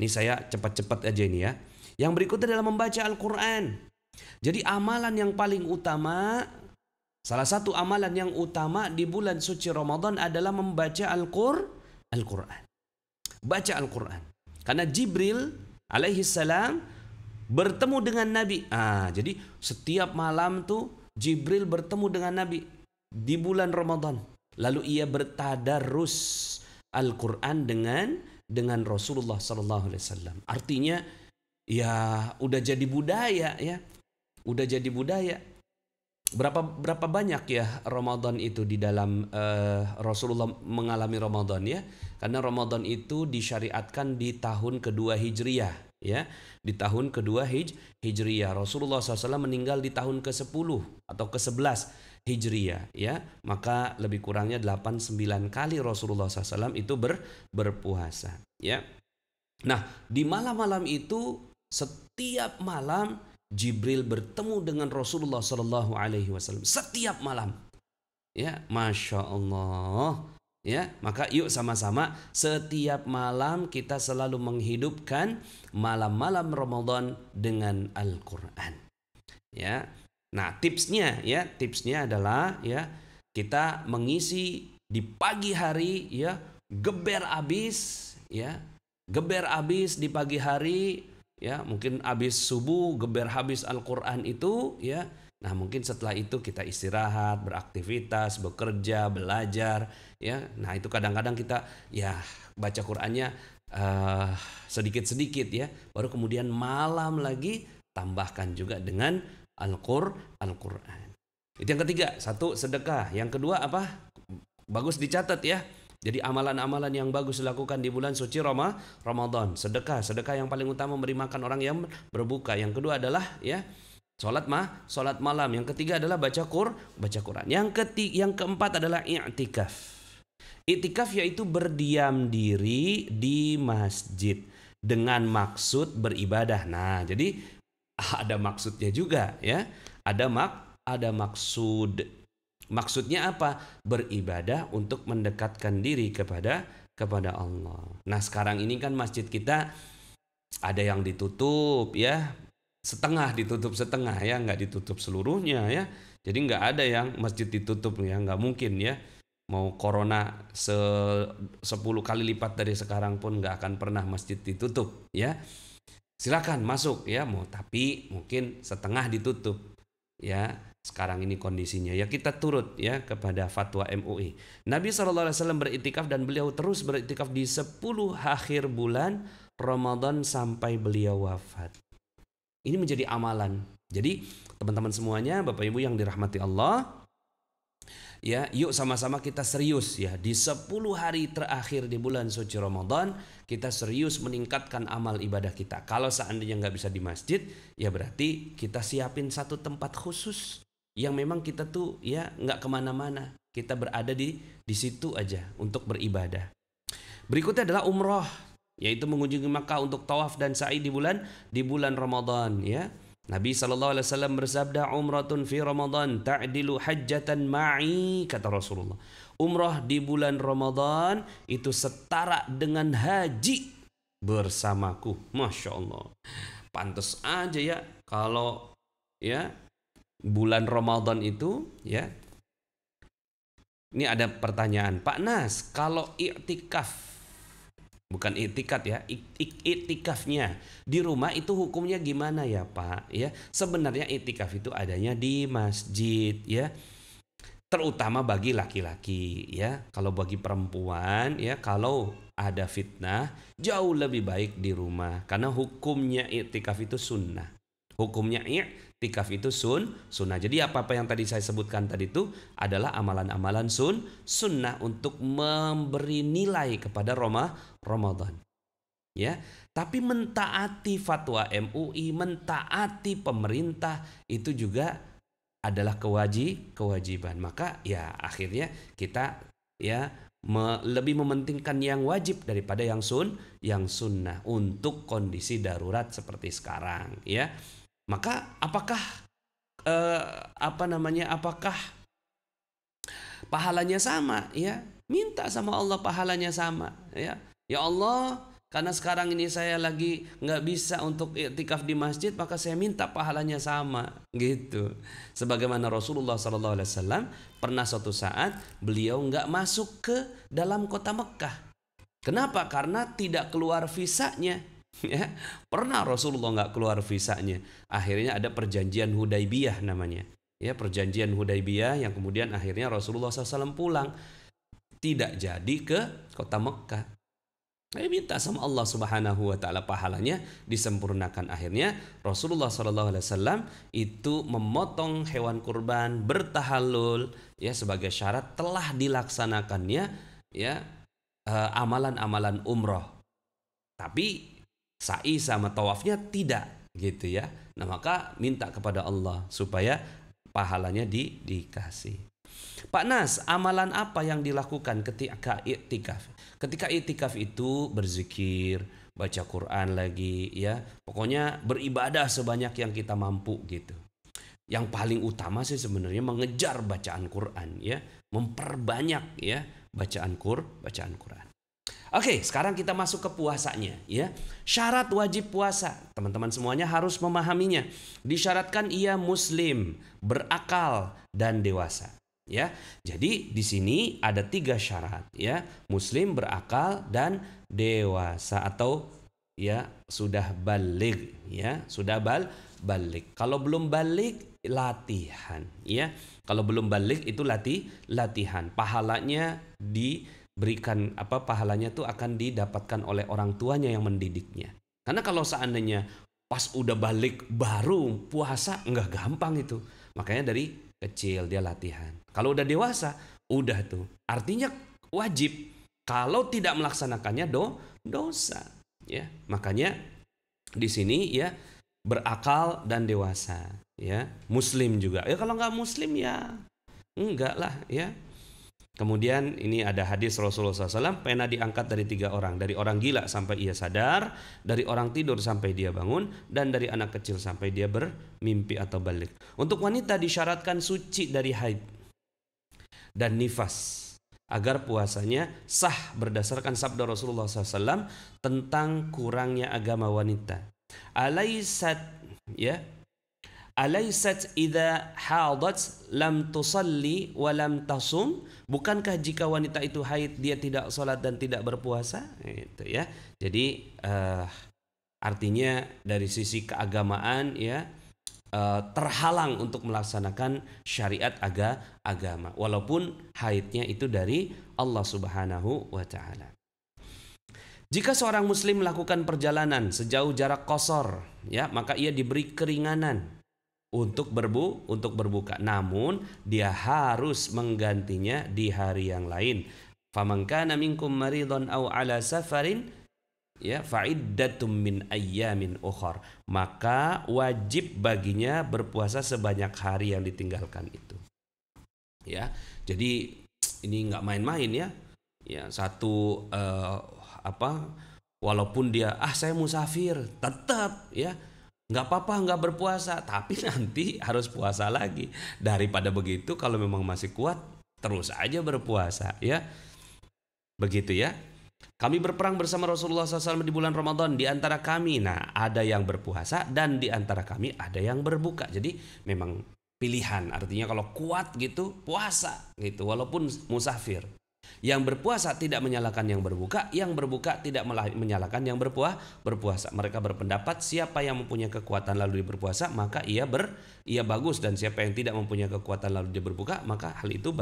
Ini saya cepat-cepat aja ini ya. Yang berikutnya adalah membaca Al-Quran. Jadi amalan yang paling utama, salah satu amalan yang utama di bulan suci Ramadan adalah membaca Al-Quran. Baca Al-Quran. Karena Jibril alaihi salam bertemu dengan Nabi. Jadi setiap malam tuh Jibril bertemu dengan Nabi di bulan Ramadan. Lalu ia bertadarus Al-Quran dengan Rasulullah sallallahu alaihi wasallam. Artinya ya udah jadi budaya ya. Udah jadi budaya. Berapa banyak ya Ramadan itu di dalam Rasulullah mengalami Ramadan ya. Karena Ramadan itu disyariatkan di tahun kedua Hijriyah ya. Di tahun kedua Hijriyah. Rasulullah SAW meninggal di tahun ke-10 atau ke-11 Hijriyah ya. Maka lebih kurangnya 8-9 kali Rasulullah SAW itu berpuasa ya. Nah, di malam-malam itu setiap malam Jibril bertemu dengan Rasulullah Sallallahu Alaihi Wasallam setiap malam, ya, masya Allah, ya. Maka yuk sama-sama setiap malam kita selalu menghidupkan malam-malam Ramadan dengan Al-Quran, ya. Nah tipsnya adalah ya kita mengisi di pagi hari ya geber abis di pagi hari. Ya, mungkin habis subuh geber habis Al-Quran itu ya. Nah, mungkin setelah itu kita istirahat, beraktivitas, bekerja, belajar ya. Nah, itu kadang-kadang kita ya baca Qurannya sedikit-sedikit ya. Baru kemudian malam lagi tambahkan juga dengan Al-Quran. Itu yang ketiga, satu sedekah. Yang kedua apa? Bagus dicatat ya. Jadi amalan-amalan yang bagus dilakukan di bulan suci Ramadan. Sedekah yang paling utama memberi makan orang yang berbuka. Yang kedua adalah ya salat malam. Yang ketiga adalah baca Quran. Yang keempat adalah i'tikaf. I'tikaf yaitu berdiam diri di masjid dengan maksud beribadah. Nah, jadi ada maksudnya juga ya. Ada maksud. Maksudnya apa? Beribadah untuk mendekatkan diri kepada Allah. Nah, sekarang ini kan masjid kita ada yang ditutup ya, setengah ya, nggak ditutup seluruhnya ya. Jadi nggak ada yang masjid ditutup ya, nggak mungkin ya. Mau corona 10 kali lipat dari sekarang pun nggak akan pernah masjid ditutup ya. Silakan masuk ya, tapi mungkin setengah ditutup ya. Sekarang ini kondisinya ya, kita turut ya kepada fatwa MUI. Nabi SAW beriktikaf dan beliau terus beriktikaf di 10 akhir bulan Ramadan sampai beliau wafat. Ini menjadi amalan. Jadi teman-teman semuanya, Bapak Ibu yang dirahmati Allah, ya, yuk sama-sama kita serius ya di 10 hari terakhir di bulan suci Ramadan, kita serius meningkatkan amal ibadah kita. Kalau seandainya nggak bisa di masjid, ya berarti kita siapin satu tempat khusus yang memang kita tuh ya nggak kemana-mana, kita berada di situ aja untuk beribadah. Berikutnya adalah umroh, yaitu mengunjungi Makkah untuk tawaf dan sa'i di bulan Ramadan ya. Nabi SAW bersabda, umratun fi Ramadan ta'dilu hajjatan ma'i, kata Rasulullah. Umrah di bulan Ramadan itu setara dengan haji bersamaku. Masya Allah. Pantas aja ya kalau ya bulan Ramadan itu ya. Ini ada pertanyaan, Pak Nas, kalau i'tikaf, bukan i'tikat ya, i'tikafnya di rumah itu hukumnya gimana ya Pak? Ya, sebenarnya i'tikaf itu adanya di masjid ya. Terutama bagi laki-laki ya. Kalau bagi perempuan ya, kalau ada fitnah jauh lebih baik di rumah karena hukumnya i'tikaf itu sunnah. Hukumnya i'tikaf itu sunnah. Jadi apa-apa yang tadi saya sebutkan tadi itu adalah amalan-amalan sunnah untuk memberi nilai kepada Ramadan. Ya, tapi mentaati fatwa MUI, mentaati pemerintah itu juga adalah kewajiban. Maka ya akhirnya kita ya lebih mementingkan yang wajib daripada yang sunnah untuk kondisi darurat seperti sekarang ya. Maka apakah apakah pahalanya sama ya? Minta sama Allah pahalanya sama ya. Ya Allah, karena sekarang ini saya lagi nggak bisa untuk i'tikaf di masjid, maka saya minta pahalanya sama gitu. Sebagaimana Rasulullah SAW pernah suatu saat beliau nggak masuk ke dalam kota Mekah. Kenapa? Karena tidak keluar visanya. Ya, pernah Rasulullah nggak keluar visanya. Akhirnya ada perjanjian Hudaybiyah namanya. Ya, perjanjian Hudaybiyah yang kemudian akhirnya Rasulullah SAW pulang, tidak jadi ke kota Mekah. Minta sama Allah Subhanahu wa taala pahalanya disempurnakan. Akhirnya Rasulullah SAW itu memotong hewan kurban, bertahallul ya, sebagai syarat telah dilaksanakannya ya amalan-amalan umroh. Tapi sa'i sama tawafnya tidak gitu ya. Nah, maka minta kepada Allah supaya pahalanya dikasih. Pak Nas, amalan apa yang dilakukan ketika i'tikaf? Ketika i'tikaf itu berzikir, baca Quran lagi ya. Pokoknya beribadah sebanyak yang kita mampu gitu. Yang paling utama sih sebenarnya mengejar bacaan Quran ya, memperbanyak ya bacaan Quran. Oke, sekarang kita masuk ke puasanya ya. Syarat wajib puasa, teman-teman semuanya harus memahaminya. Disyaratkan ia muslim, berakal dan dewasa. Ya, jadi di sini ada 3 syarat ya, muslim, berakal dan dewasa atau ya sudah baligh ya, sudah baligh. Kalau belum baligh latihan ya. Kalau belum baligh itu latihan. Pahalanya diberikan pahalanya tuh akan didapatkan oleh orang tuanya yang mendidiknya. Karena kalau seandainya pas udah baligh baru puasa enggak gampang itu. Makanya dari kecil dia latihan. Kalau udah dewasa, udah tuh. Artinya wajib. Kalau tidak melaksanakannya dosa. Ya, makanya di sini ya berakal dan dewasa. Ya, muslim juga. Ya kalau nggak muslim ya enggak lah ya. Kemudian ini ada hadis Rasulullah SAW, pena diangkat dari 3 orang. Dari orang gila sampai ia sadar, dari orang tidur sampai dia bangun, dan dari anak kecil sampai dia bermimpi atau balik. Untuk wanita disyaratkan suci dari haid dan nifas agar puasanya sah berdasarkan sabda Rasulullah SAW tentang kurangnya agama wanita. Alaysat idza hadat lam tusalli wa lam tasum? Bukankah jika wanita itu haid dia tidak salat dan tidak berpuasa? Itu ya. Jadi artinya dari sisi keagamaan ya terhalang untuk melaksanakan syariat agama walaupun haidnya itu dari Allah Subhanahu wa taala. Jika seorang muslim melakukan perjalanan sejauh jarak qasar ya, maka ia diberi keringanan untuk berbuka, namun dia harus menggantinya di hari yang lain. Faman kana minkum maridhan aw ala safarin ya fa'iddatum min ayyamin ukhar. Maka wajib baginya berpuasa sebanyak hari yang ditinggalkan itu. Ya. Jadi ini enggak main-main ya. Ya, satu walaupun dia saya musafir, tetap ya nggak apa-apa nggak berpuasa, tapi nanti harus puasa lagi. Daripada begitu, kalau memang masih kuat terus aja berpuasa ya. Begitu ya. Kami berperang bersama Rasulullah SAW di bulan Ramadan. Di antara kami ada yang berpuasa dan di antara kami ada yang berbuka. Jadi memang pilihan, artinya kalau kuat gitu puasa gitu walaupun musafir. Yang berpuasa tidak menyalahkan yang berbuka tidak menyalahkan yang berpuasa. Mereka berpendapat siapa yang mempunyai kekuatan lalu dia berpuasa maka ia bagus, dan siapa yang tidak mempunyai kekuatan lalu dia berbuka maka hal itu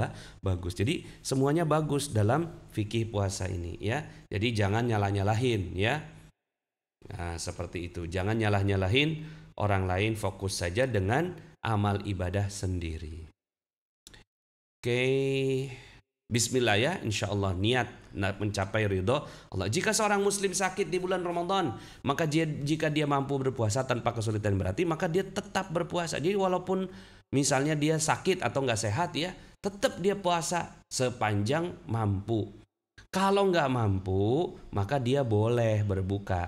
bagus. Jadi semuanya bagus dalam fikih puasa ini ya. Jadi jangan nyalah-nyalahin ya. Nah, seperti itu. Jangan nyalah-nyalahin orang lain, fokus saja dengan amal ibadah sendiri. Oke. Bismillah ya, insya Allah niat mencapai ridho Allah. Jika seorang muslim sakit di bulan Ramadan, maka jika dia mampu berpuasa tanpa kesulitan berarti, maka dia tetap berpuasa. Jadi walaupun misalnya dia sakit atau nggak sehat ya, tetap dia puasa sepanjang mampu. Kalau nggak mampu, maka dia boleh berbuka.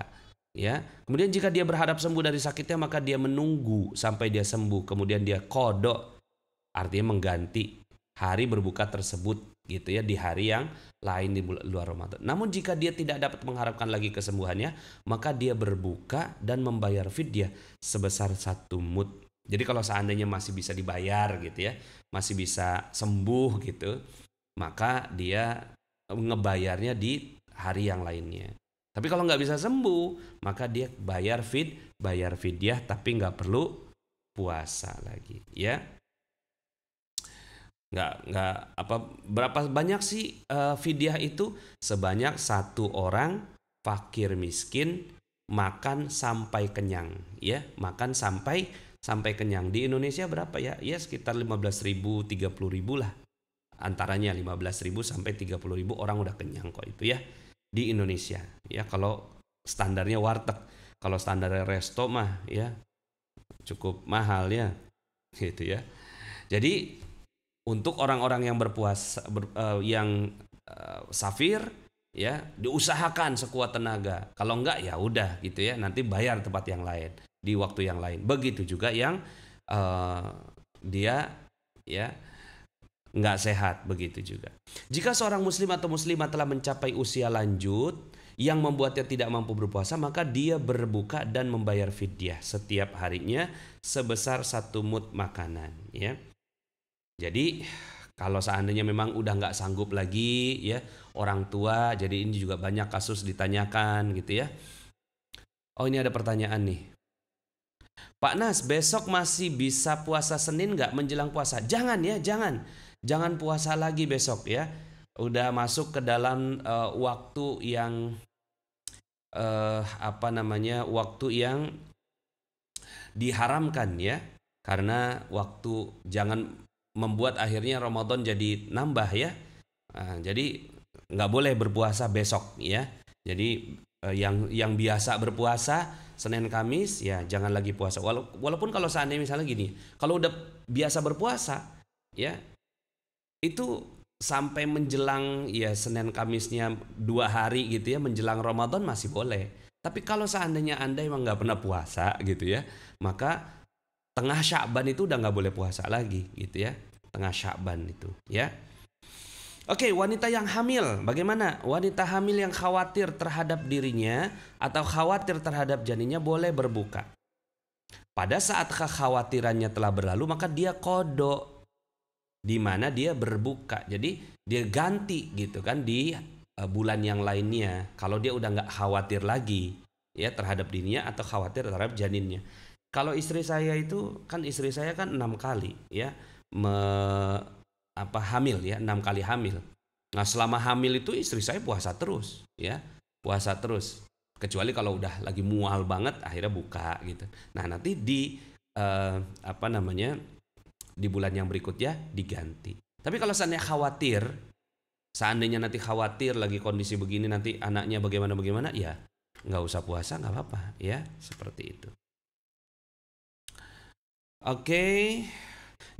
Ya, kemudian jika dia berharap sembuh dari sakitnya, maka dia menunggu sampai dia sembuh, kemudian dia qada, artinya mengganti hari berbuka tersebut gitu ya di hari yang lain di luar Ramadan. Namun jika dia tidak dapat mengharapkan lagi kesembuhannya, maka dia berbuka dan membayar fidyah sebesar 1 mud. Jadi kalau seandainya masih bisa dibayar gitu ya, masih bisa sembuh gitu, maka dia ngebayarnya di hari yang lainnya. Tapi kalau nggak bisa sembuh, maka dia bayar fidyah tapi nggak perlu puasa lagi ya. Berapa banyak sih fidyah itu? Sebanyak 1 orang fakir miskin makan sampai kenyang, ya, makan sampai kenyang. Di Indonesia berapa ya? Ya sekitar 15.000, 30.000 lah. Antaranya 15.000 sampai 30.000 orang udah kenyang kok itu ya di Indonesia. Ya kalau standarnya warteg, kalau standarnya resto mah ya cukup mahal ya, gitu ya. Jadi untuk orang-orang yang berpuasa, safir, ya diusahakan sekuat tenaga. Kalau enggak ya udah gitu ya, nanti bayar tempat yang lain di waktu yang lain. Begitu juga yang dia ya nggak sehat, begitu juga. Jika seorang muslim atau muslimah telah mencapai usia lanjut yang membuatnya tidak mampu berpuasa, maka dia berbuka dan membayar fidyah setiap harinya sebesar 1 mud makanan, ya. Jadi kalau seandainya memang udah nggak sanggup lagi ya orang tua, jadi ini juga banyak kasus ditanyakan gitu ya. Oh ini ada pertanyaan nih. Pak Nas, besok masih bisa puasa Senin nggak menjelang puasa? Jangan ya, jangan puasa lagi besok ya. Udah masuk ke dalam waktu yang waktu yang diharamkan ya. Karena waktu jangan membuat akhirnya Ramadan jadi nambah ya. Jadi nggak boleh berpuasa besok ya. Jadi yang biasa berpuasa Senin Kamis ya jangan lagi puasa. Walaupun kalau seandainya misalnya gini, kalau udah biasa berpuasa ya itu sampai menjelang ya Senin Kamisnya 2 hari gitu ya menjelang Ramadan masih boleh. Tapi kalau seandainya Anda emang nggak pernah puasa gitu ya, maka tengah Sya'ban itu udah nggak boleh puasa lagi gitu ya, tengah Sya'ban itu ya. Oke, wanita yang hamil, bagaimana? Wanita hamil yang khawatir terhadap dirinya atau khawatir terhadap janinnya boleh berbuka. Pada saat kekhawatirannya telah berlalu, maka dia qada, di mana dia berbuka. Jadi dia ganti gitu kan di bulan yang lainnya. Kalau dia udah nggak khawatir lagi ya terhadap dirinya atau khawatir terhadap janinnya. Kalau istri saya kan 6 kali ya hamil ya, 6 kali hamil. Nah selama hamil itu istri saya puasa terus ya, puasa terus. Kecuali kalau udah lagi mual banget akhirnya buka gitu. Nah nanti di di bulan yang berikutnya diganti. Tapi kalau seandainya nanti khawatir lagi kondisi begini nanti anaknya bagaimana ya nggak usah puasa, nggak apa-apa ya, seperti itu. Oke.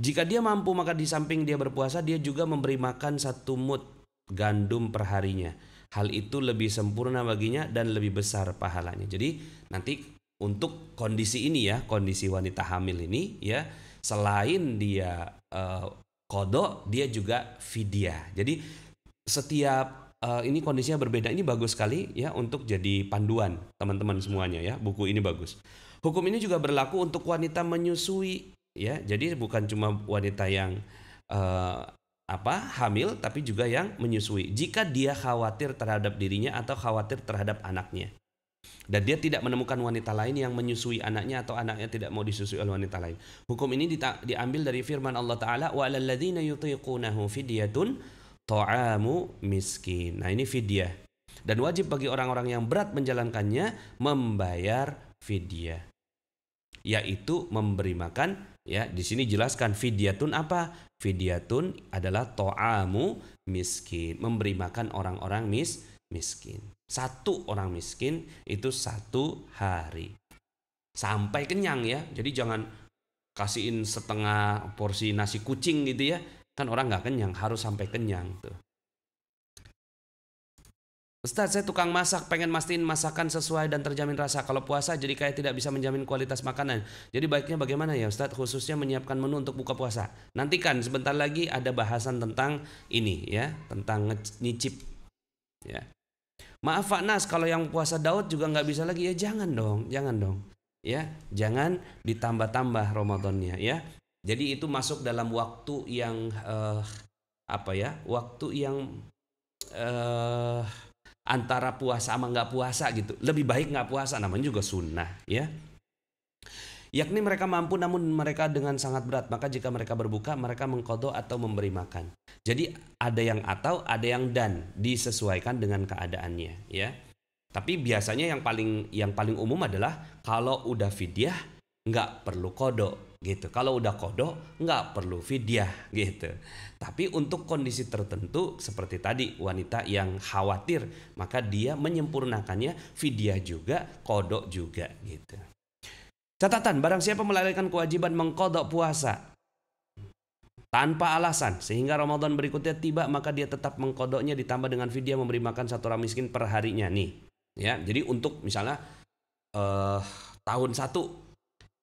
Jika dia mampu maka di samping dia berpuasa dia juga memberi makan 1 mud gandum perharinya. Hal itu lebih sempurna baginya dan lebih besar pahalanya. Jadi nanti untuk kondisi ini ya, kondisi wanita hamil ini ya, selain dia qada, dia juga fidyah. Jadi setiap ini kondisinya berbeda. Ini bagus sekali ya untuk jadi panduan teman-teman semuanya ya. Buku ini bagus. Hukum ini juga berlaku untuk wanita menyusui ya. Jadi bukan cuma wanita yang hamil tapi juga yang menyusui. Jika dia khawatir terhadap dirinya atau khawatir terhadap anaknya. Dan dia tidak menemukan wanita lain yang menyusui anaknya atau anaknya tidak mau disusui oleh wanita lain. Hukum ini diambil dari firman Allah Ta'ala wa 'alal ladzina yutiqunahu fidyatun ta'amu miskin. Nah ini fidyah. Dan wajib bagi orang-orang yang berat menjalankannya membayar fidyah. Yaitu memberi makan ya. Di sini jelaskan fidyatun apa? Fidyatun adalah ta'amu miskin, memberi makan orang-orang miskin. 1 orang miskin itu 1 hari sampai kenyang ya. Jadi jangan kasihin setengah porsi nasi kucing gitu ya, kan orang nggak kenyang, harus sampai kenyang tuh. Ustadz, saya tukang masak, pengen mastiin masakan sesuai dan terjamin rasa. Kalau puasa jadi kayak tidak bisa menjamin kualitas makanan. Jadi baiknya bagaimana ya Ustadz, khususnya menyiapkan menu untuk buka puasa? Nantikan sebentar lagi ada bahasan tentang ini ya, tentang nyicip ya. Maaf Pak Nas, kalau yang puasa Daud juga nggak bisa lagi ya, jangan dong ya, jangan ditambah-tambah Ramadannya ya. Jadi itu masuk dalam waktu yang waktu yang antara puasa sama nggak puasa gitu. Lebih baik nggak puasa, namanya juga sunnah ya. Yakni mereka mampu namun mereka dengan sangat berat, maka jika mereka berbuka mereka mengqadha atau memberi makan. Jadi ada yang atau ada yang dan, disesuaikan dengan keadaannya ya. Tapi biasanya yang paling umum adalah kalau udah fidyah nggak perlu qada gitu. Kalau udah qada nggak perlu fidyah gitu. Tapi untuk kondisi tertentu seperti tadi wanita yang khawatir, maka dia menyempurnakannya fidyah juga, qada juga gitu. Catatan, barang siapa melalaikan kewajiban mengqada puasa tanpa alasan sehingga Ramadan berikutnya tiba, maka dia tetap mengqadanya ditambah dengan fidyah memberi makan satu orang miskin per harinya nih. Ya, jadi untuk misalnya tahun 1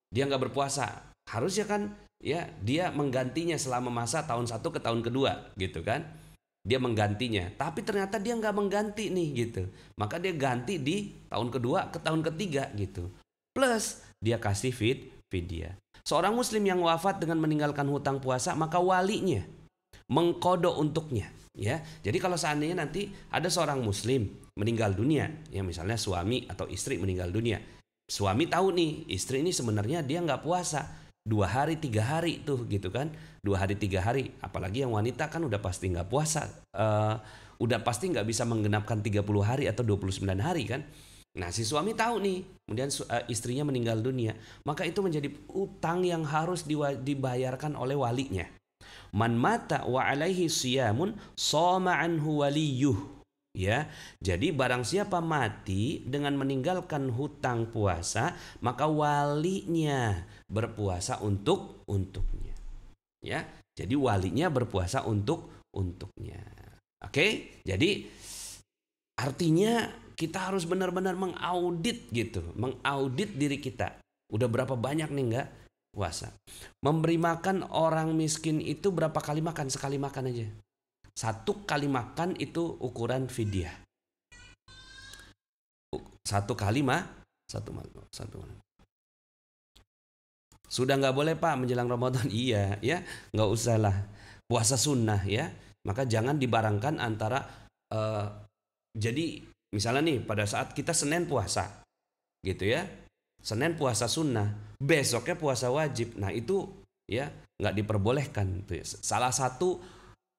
dia nggak berpuasa, harusnya kan ya dia menggantinya selama masa tahun 1 ke tahun kedua gitu kan, dia menggantinya. Tapi ternyata dia nggak mengganti nih gitu, maka dia ganti di tahun kedua ke tahun ketiga gitu, plus dia kasih fidyah. Seorang muslim yang wafat dengan meninggalkan hutang puasa, maka walinya mengqada untuknya. Ya, jadi kalau seandainya nanti ada seorang muslim meninggal dunia, ya misalnya suami atau istri meninggal dunia, suami tahu nih istri ini sebenarnya dia nggak puasa 2 hari 3 hari tuh gitu kan, 2 hari 3 hari, apalagi yang wanita kan udah pasti nggak puasa, udah pasti nggak bisa menggenapkan 30 hari atau 29 hari kan. Nah si suami tahu nih, kemudian istrinya meninggal dunia, maka itu menjadi utang yang harus dibayarkan oleh walinya. Man mata wa alaihi siyamun shoma anhu waliyuh. Ya, jadi barang siapa mati dengan meninggalkan hutang puasa, maka walinya berpuasa untuknya. Ya, jadi walinya berpuasa untuknya. Oke, jadi artinya kita harus benar-benar mengaudit gitu, mengaudit diri kita. Udah berapa banyak nih enggak puasa. Memberi makan orang miskin itu berapa kali makan? Sekali makan aja. 1 kali makan itu ukuran fidyah. 1 kali satu makan. Sudah nggak boleh Pak menjelang Ramadan? Iya, ya nggak usah lah. Puasa sunnah ya. Maka jangan dibarangkan antara jadi misalnya nih pada saat kita Senin puasa, gitu ya. Senin puasa sunnah, besoknya puasa wajib. Nah itu ya nggak diperbolehkan. Salah satu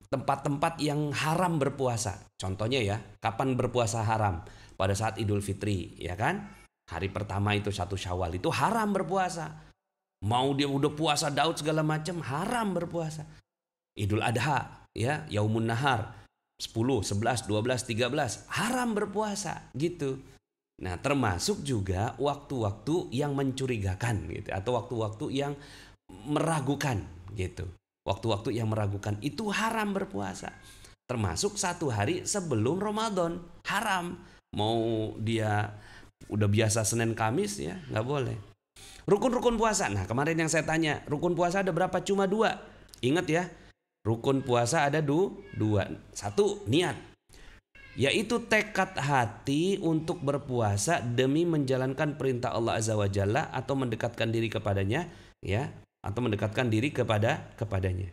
tempat-tempat yang haram berpuasa. Contohnya ya, kapan berpuasa haram? Pada saat Idul Fitri, ya kan? Hari pertama itu 1 Syawal itu haram berpuasa. Mau dia udah puasa Daud segala macam, haram berpuasa. Idul Adha, ya, Yaumun Nahar, 10, 11, 12, 13, haram berpuasa gitu. Nah, termasuk juga waktu-waktu yang mencurigakan gitu, atau waktu-waktu yang meragukan gitu. Waktu-waktu yang meragukan itu haram berpuasa. Termasuk 1 hari sebelum Ramadan, haram. Mau dia udah biasa Senin Kamis ya, nggak boleh. Rukun-rukun puasa. Nah, kemarin yang saya tanya, rukun puasa ada berapa? Cuma 2. Ingat ya, rukun puasa ada 2. 1, niat. Yaitu tekad hati untuk berpuasa demi menjalankan perintah Allah Azza wa Jalla atau mendekatkan diri kepadanya, ya, atau mendekatkan diri kepadanya.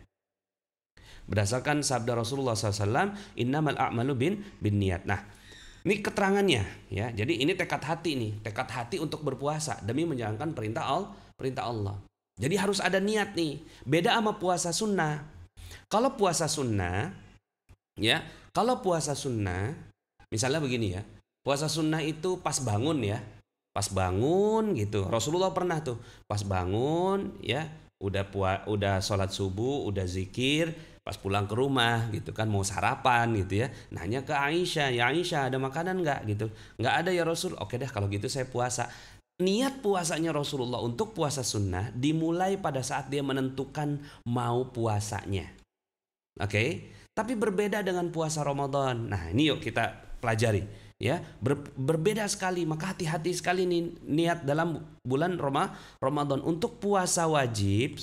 Berdasarkan sabda Rasulullah SAW, innamal a'malu bin niat. Nah, ini keterangannya ya. Jadi ini tekad hati nih, tekad hati untuk berpuasa demi menjalankan perintah Allah. Jadi harus ada niat nih. Beda sama puasa sunnah. Kalau puasa sunnah, ya, kalau puasa sunnah, misalnya begini ya, puasa sunnah itu pas bangun ya. Pas bangun gitu, Rasulullah pernah tuh pas bangun ya, udah sholat subuh, udah zikir, pas pulang ke rumah gitu kan, mau sarapan gitu ya, nanya ke Aisyah, ya Aisyah ada makanan nggak gitu? Nggak ada ya Rasul. Oke deh kalau gitu saya puasa. Niat puasanya Rasulullah untuk puasa sunnah dimulai pada saat dia menentukan mau puasanya. Oke, tapi berbeda dengan puasa Ramadan. Nah ini yuk kita pelajari. Ya, berbeda sekali, maka hati-hati sekali nih niat dalam bulan Ramadan. Untuk puasa wajib,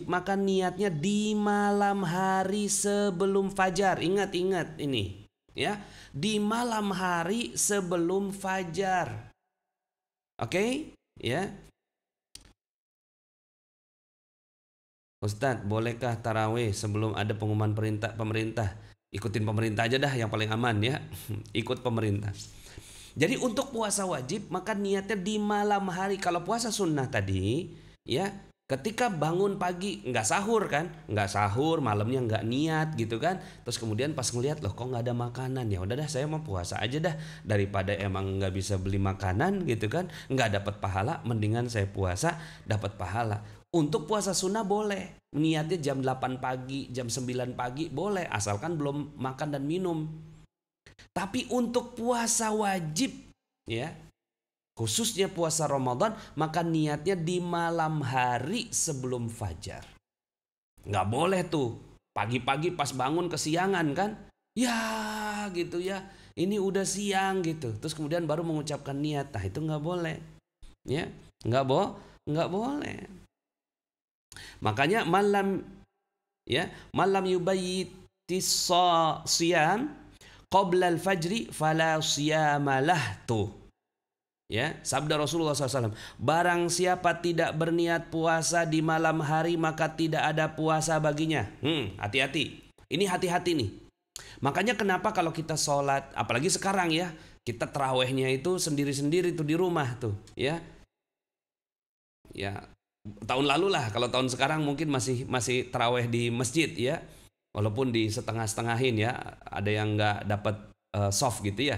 maka niatnya di malam hari sebelum fajar. Ingat ini, ya, di malam hari sebelum fajar. Oke, ya. Ustadz, bolehkah tarawih sebelum ada pengumuman pemerintah? Ikutin pemerintah aja dah yang paling aman ya. Ikut pemerintah. Jadi untuk puasa wajib maka niatnya di malam hari. Kalau puasa sunnah tadi ya Ketika bangun pagi nggak sahur kan, nggak sahur, malamnya nggak niat gitu kan, terus kemudian pas ngeliat loh kok nggak ada makanan, ya udah dah saya mau puasa aja dah, daripada emang nggak bisa beli makanan gitu kan, nggak dapat pahala, mendingan saya puasa dapat pahala. Untuk puasa sunnah boleh, niatnya jam 8 pagi, jam 9 pagi boleh, asalkan belum makan dan minum. Tapi untuk puasa wajib ya, khususnya puasa Ramadan, maka niatnya di malam hari sebelum fajar. Nggak boleh tuh pagi-pagi pas bangun kesiangan kan, ya gitu ya, ini udah siang gitu, terus kemudian baru mengucapkan niat. Nah itu nggak boleh ya, nggak boleh. Makanya malam yubayyiti siyam qabla al-fajri fala siyamalah tuh. Ya, sabda Rasulullah SAW, barang siapa tidak berniat puasa di malam hari maka tidak ada puasa baginya. Hati-hati. Ini hati-hati nih. Makanya kenapa kalau kita sholat, apalagi sekarang ya, kita terawihnya itu sendiri-sendiri tuh di rumah tuh, ya. Ya, tahun lalu lah. Kalau tahun sekarang mungkin masih terawih di masjid ya, walaupun di setengah-setengahin ya, ada yang nggak dapat soft gitu ya.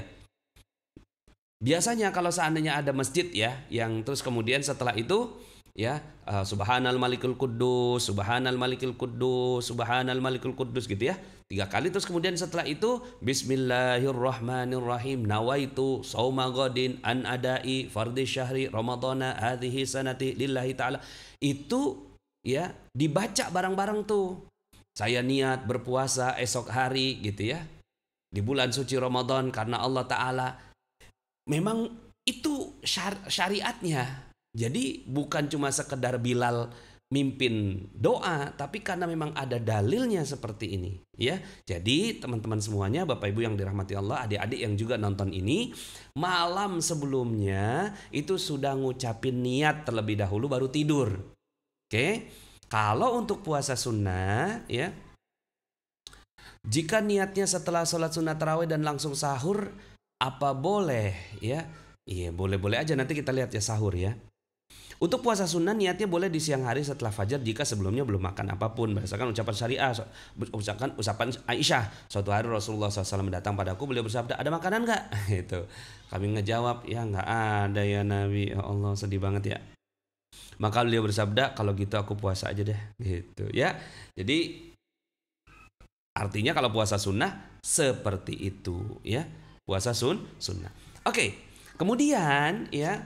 Biasanya kalau seandainya ada masjid ya, yang terus kemudian setelah itu ya subhanal malikul quddus, subhanal malikul quddus, subhanal malikul quddus gitu ya, 3 kali. Terus kemudian setelah itu bismillahirrahmanirrahim, nawaitu shauma ghadin an adai fardhi syahri ramadhana hadhihi sanati lillahi ta'ala. Itu ya dibaca bareng-bareng tuh. Saya niat berpuasa esok hari gitu ya, di bulan suci Ramadan karena Allah Ta'ala. Memang itu syariatnya. Jadi bukan cuma sekedar Bilal mimpin doa, tapi karena memang ada dalilnya seperti ini ya. Jadi teman-teman semuanya, Bapak Ibu yang dirahmati Allah, adik-adik yang juga nonton ini, malam sebelumnya itu sudah ngucapin niat terlebih dahulu baru tidur. Oke. Kalau untuk puasa sunnah ya, jika niatnya setelah sholat sunnah tarawih dan langsung sahur, apa boleh ya? Iya, boleh-boleh aja, nanti kita lihat ya sahur ya. Untuk puasa sunnah niatnya boleh di siang hari setelah fajar jika sebelumnya belum makan apapun. Berdasarkan ucapan syariah, ucapan Aisyah, suatu hari Rasulullah SAW datang padaku, beliau bersabda, ada makanan nggak? Itu kami ngejawab, ya nggak ada ya Nabi. Ya Allah, sedih banget ya. Maka beliau bersabda, kalau gitu aku puasa aja deh, gitu ya. Jadi artinya kalau puasa sunnah seperti itu ya. Puasa sunnah. Oke, kemudian ya,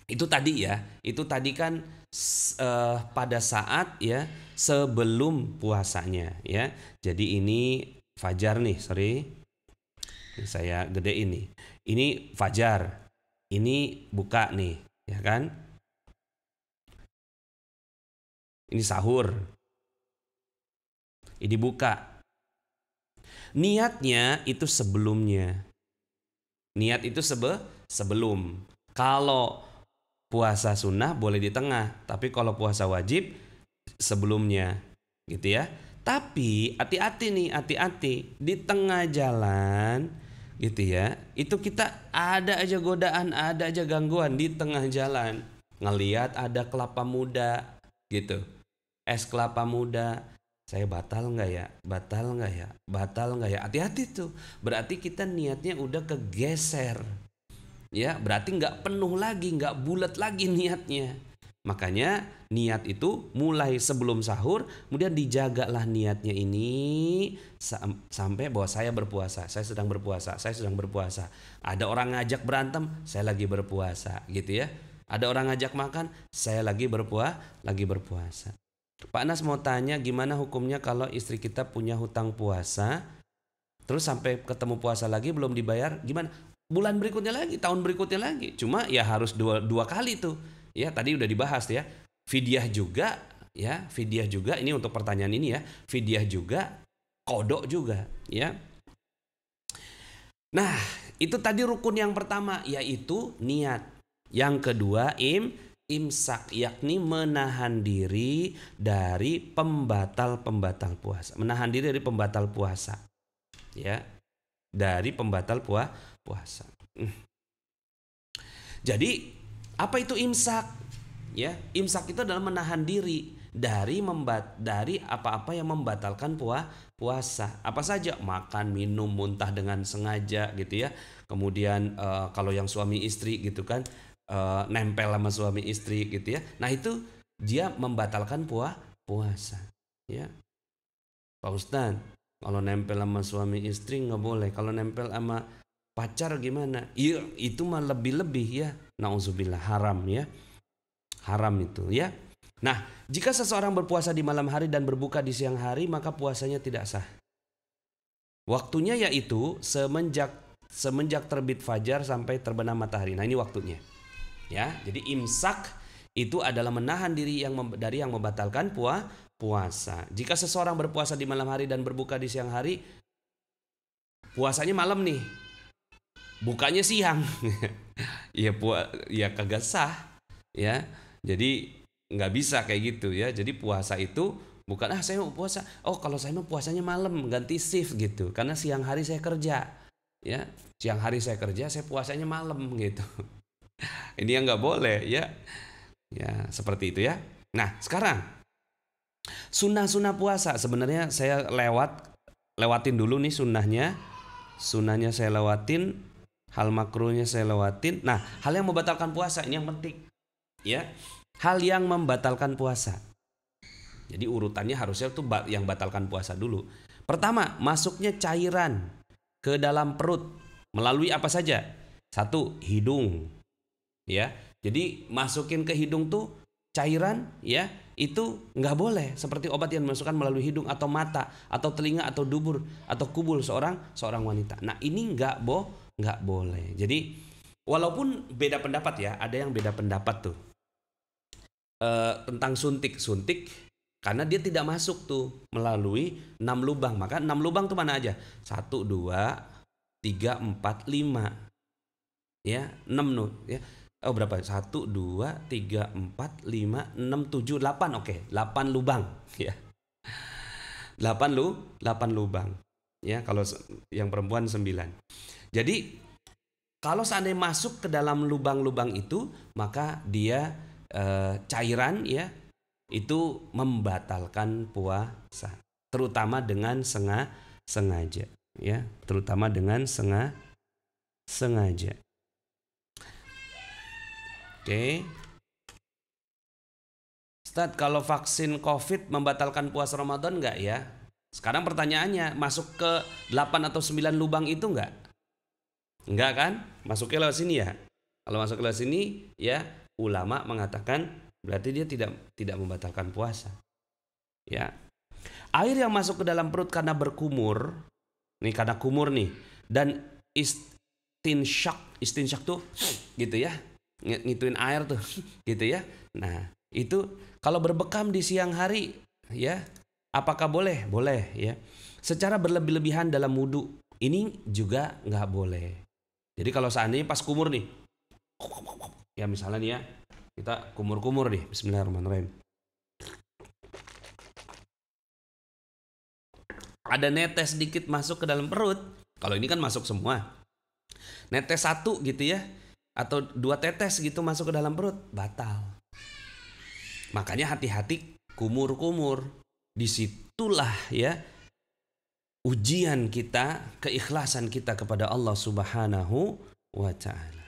itu tadi kan pada saat ya sebelum puasanya ya. Jadi ini fajar nih, sorry, ini saya gede ini fajar, ini buka nih ya kan, ini sahur, ini buka. Niatnya itu sebelumnya. Niat itu sebelum. Kalau puasa sunnah boleh di tengah, tapi kalau puasa wajib sebelumnya, gitu ya. Tapi hati-hati di tengah jalan, gitu ya. Itu kita ada aja godaan, ada aja gangguan di tengah jalan. Ngelihat ada kelapa muda, gitu. Es kelapa muda. Saya batal nggak ya? Hati-hati tuh. Berarti kita niatnya udah kegeser. Ya, berarti nggak penuh lagi, nggak bulat lagi niatnya. Makanya niat itu mulai sebelum sahur, kemudian dijagalah niatnya ini sampai bahwa saya berpuasa, saya sedang berpuasa. Ada orang ngajak berantem, saya lagi berpuasa, gitu ya. Ada orang ngajak makan, saya lagi berpuasa. Pak Nas mau tanya, gimana hukumnya kalau istri kita punya hutang puasa, terus sampai ketemu puasa lagi belum dibayar, gimana? Bulan berikutnya lagi, tahun berikutnya lagi. Cuma ya harus dua kali tuh. Ya tadi udah dibahas ya. Fidyah juga ini untuk pertanyaan ini ya. Fidyah juga, qadha juga ya. Nah, itu tadi rukun yang pertama, yaitu niat. Yang kedua imsak, yakni menahan diri dari pembatal puasa. Menahan diri dari pembatal puasa. Ya. Dari pembatal puasa. Jadi, apa itu imsak? Ya, imsak itu adalah menahan diri dari apa-apa yang membatalkan puasa. Apa saja? Makan, minum, muntah dengan sengaja gitu ya. Kemudian kalau yang suami istri gitu kan, nempel sama suami istri gitu ya. Nah, itu dia membatalkan puasa. Ya. Pak Ustadz, kalau nempel sama suami istri nggak boleh. Kalau nempel sama pacar gimana? Iya, itu mah lebih-lebih ya. Nauzubillah, haram ya. Haram itu ya. Nah, jika seseorang berpuasa di malam hari dan berbuka di siang hari, maka puasanya tidak sah. Waktunya yaitu semenjak terbit fajar sampai terbenam matahari. Nah, ini waktunya. Ya, jadi imsak itu adalah menahan diri dari yang membatalkan puasa. Jika seseorang berpuasa di malam hari dan berbuka di siang hari, puasanya malam nih. Bukanya siang. Ya kagak sah. Ya. Jadi nggak bisa kayak gitu ya. Jadi puasa itu bukan saya mau puasa. Oh, kalau saya mau puasanya malam, ganti shift gitu. Karena siang hari saya kerja. Ya, siang hari saya kerja, saya puasanya malam gitu. Ini yang nggak boleh ya. Ya, seperti itu ya. Nah, sekarang sunnah-sunnah puasa sebenarnya saya lewatin dulu nih sunnahnya. Sunnahnya saya lewatin, hal makruhnya saya lewatin. Nah, hal yang membatalkan puasa ini yang penting. Ya, hal yang membatalkan puasa. Jadi urutannya harusnya tuh yang batalkan puasa dulu. Pertama, masuknya cairan ke dalam perut melalui apa saja? 1, hidung. Ya, jadi masukin ke hidung tuh cairan ya, itu nggak boleh seperti obat yang dimasukkan melalui hidung atau mata atau telinga atau dubur atau kubul seorang wanita. Nah, ini nggak boleh. Jadi walaupun beda pendapat ya, ada yang beda pendapat tuh. Tentang suntik karena dia tidak masuk tuh melalui 6 lubang. Maka 6 lubang tuh mana aja? 1, 2, 3, 4, 5. Ya, 6 tuh ya. Oh, berapa? 1, 2, 3, 4, 5, 6, 7, 8. Oke, 8 lubang ya. 8 lubang. Ya, kalau yang perempuan 9. Jadi kalau seandainya masuk ke dalam lubang-lubang itu, maka dia cairan ya itu membatalkan puasa, terutama dengan sengaja ya, terutama dengan sengaja. Oke. Ustadz, kalau vaksin COVID membatalkan puasa Ramadan enggak ya? Sekarang pertanyaannya, masuk ke 8 atau 9 lubang itu enggak? Enggak kan? Masuknya lewat sini ya. Kalau masuk lewat sini ya, ulama mengatakan berarti dia tidak membatalkan puasa. Ya. Air yang masuk ke dalam perut karena berkumur, nih karena kumur nih, dan istinsyak tuh gitu ya. Ngituin air tuh gitu ya. Nah, itu kalau berbekam di siang hari ya, apakah boleh? Boleh ya. Secara berlebih-lebihan dalam wudu ini juga nggak boleh. Jadi kalau seandainya pas kumur nih, ya misalnya nih ya, kita kumur-kumur nih, bismillahirrahmanirrahim. Ada netes sedikit masuk ke dalam perut, kalau ini kan masuk semua. Netes 1 gitu ya, atau 2 tetes gitu masuk ke dalam perut, batal. Makanya hati-hati kumur-kumur. Disitulah ya ujian kita, keikhlasan kita kepada Allah Subhanahu wa ta'ala.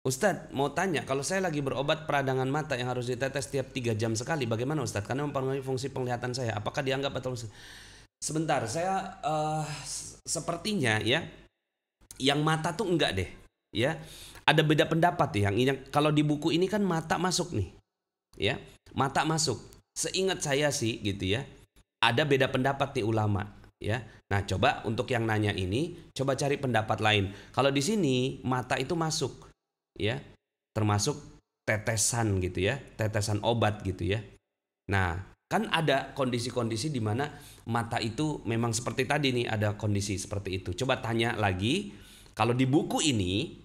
Ustadz, mau tanya, kalau saya lagi berobat peradangan mata yang harus ditetes tiap 3 jam sekali, bagaimana Ustadz? Karena mempengaruhi fungsi penglihatan saya. Apakah dianggap atau sebentar, saya sepertinya ya, yang mata tuh enggak deh, ya. Ada beda pendapat ya. Yang kalau di buku ini kan mata masuk nih, ya, mata masuk. Seingat saya sih gitu ya, ada beda pendapat nih ulama, ya. Nah, coba untuk yang nanya ini, coba cari pendapat lain. Kalau di sini mata itu masuk. Ya, termasuk tetesan gitu ya, tetesan obat gitu ya. Nah, kan ada kondisi-kondisi di mana mata itu memang seperti tadi nih, ada kondisi seperti itu. Coba tanya lagi, kalau di buku ini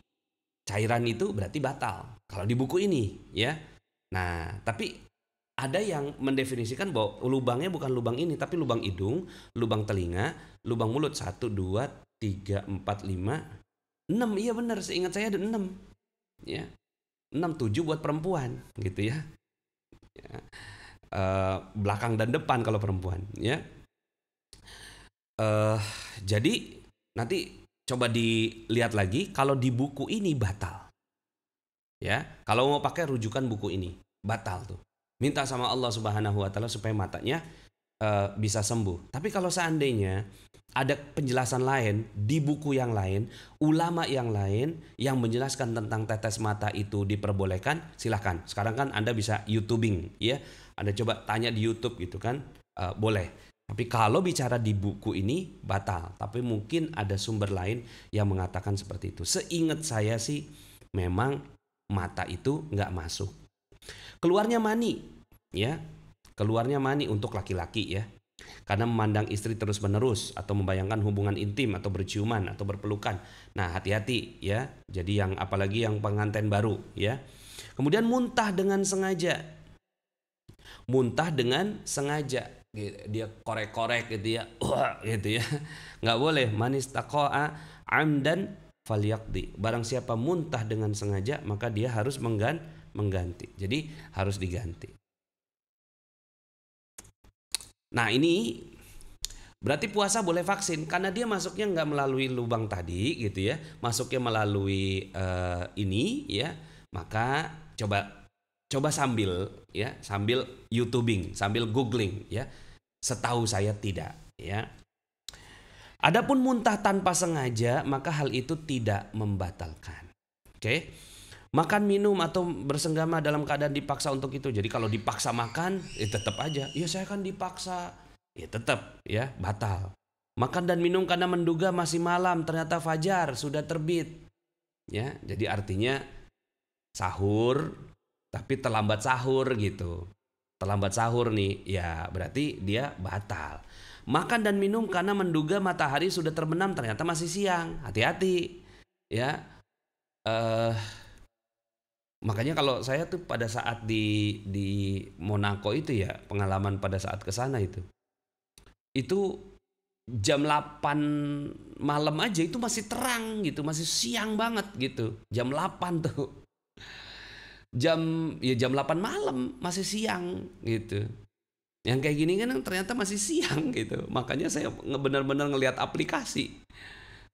cairan itu berarti batal. Kalau di buku ini ya. Nah, tapi ada yang mendefinisikan bahwa lubangnya bukan lubang ini, tapi lubang hidung, lubang telinga, lubang mulut. 1, 2, 3, 4, 5, 6. Iya benar, seingat saya ada 6. ya. 67 buat perempuan gitu ya. Belakang dan depan kalau perempuan ya. Jadi nanti coba dilihat lagi kalau di buku ini batal. Ya, kalau mau pakai rujukan buku ini batal tuh. Minta sama Allah Subhanahu wa taala supaya matanya bisa sembuh. Tapi kalau seandainya ada penjelasan lain di buku yang lain, ulama yang lain yang menjelaskan tentang tetes mata itu diperbolehkan, silahkan. Sekarang kan Anda bisa YouTubing, ya. Anda coba tanya di YouTube gitu kan, boleh. Tapi kalau bicara di buku ini batal. Tapi mungkin ada sumber lain yang mengatakan seperti itu. Seingat saya sih memang mata itu nggak masuk. Keluarnya mani, ya. Keluarnya mani untuk laki-laki ya. Karena memandang istri terus-menerus atau membayangkan hubungan intim atau berciuman atau berpelukan. Nah, hati-hati ya. Jadi yang apalagi yang pengantin baru ya. Kemudian muntah dengan sengaja. Muntah dengan sengaja. Dia korek-korek gitu ya. Gitu ya. Nggak boleh. Man istaqa'a amdan falyaqdi. Barang siapa muntah dengan sengaja maka dia harus mengganti. Jadi harus diganti. Nah ini berarti puasa boleh vaksin karena dia masuknya nggak melalui lubang tadi gitu ya, masuknya melalui ini ya, maka coba sambil YouTubing, sambil googling ya. Setahu saya tidak ya. Adapun muntah tanpa sengaja maka hal itu tidak membatalkan. Oke. Makan, minum, atau bersenggama dalam keadaan dipaksa untuk itu. Jadi kalau dipaksa makan, ya tetap aja. Ya saya kan dipaksa. Ya tetap ya batal. Makan dan minum karena menduga masih malam, ternyata fajar sudah terbit. Ya, jadi artinya sahur tapi terlambat sahur gitu. Terlambat sahur nih, ya berarti dia batal. Makan dan minum karena menduga matahari sudah terbenam, ternyata masih siang. Hati-hati. Ya. Makanya kalau saya tuh pada saat di Monaco itu ya, pengalaman pada saat ke sana itu jam 8 malam aja itu masih terang gitu, masih siang banget gitu. Jam 8 tuh. Jam 8 malam masih siang gitu. Yang kayak gini kan ternyata masih siang gitu. Makanya saya benar-benar ngelihat aplikasi.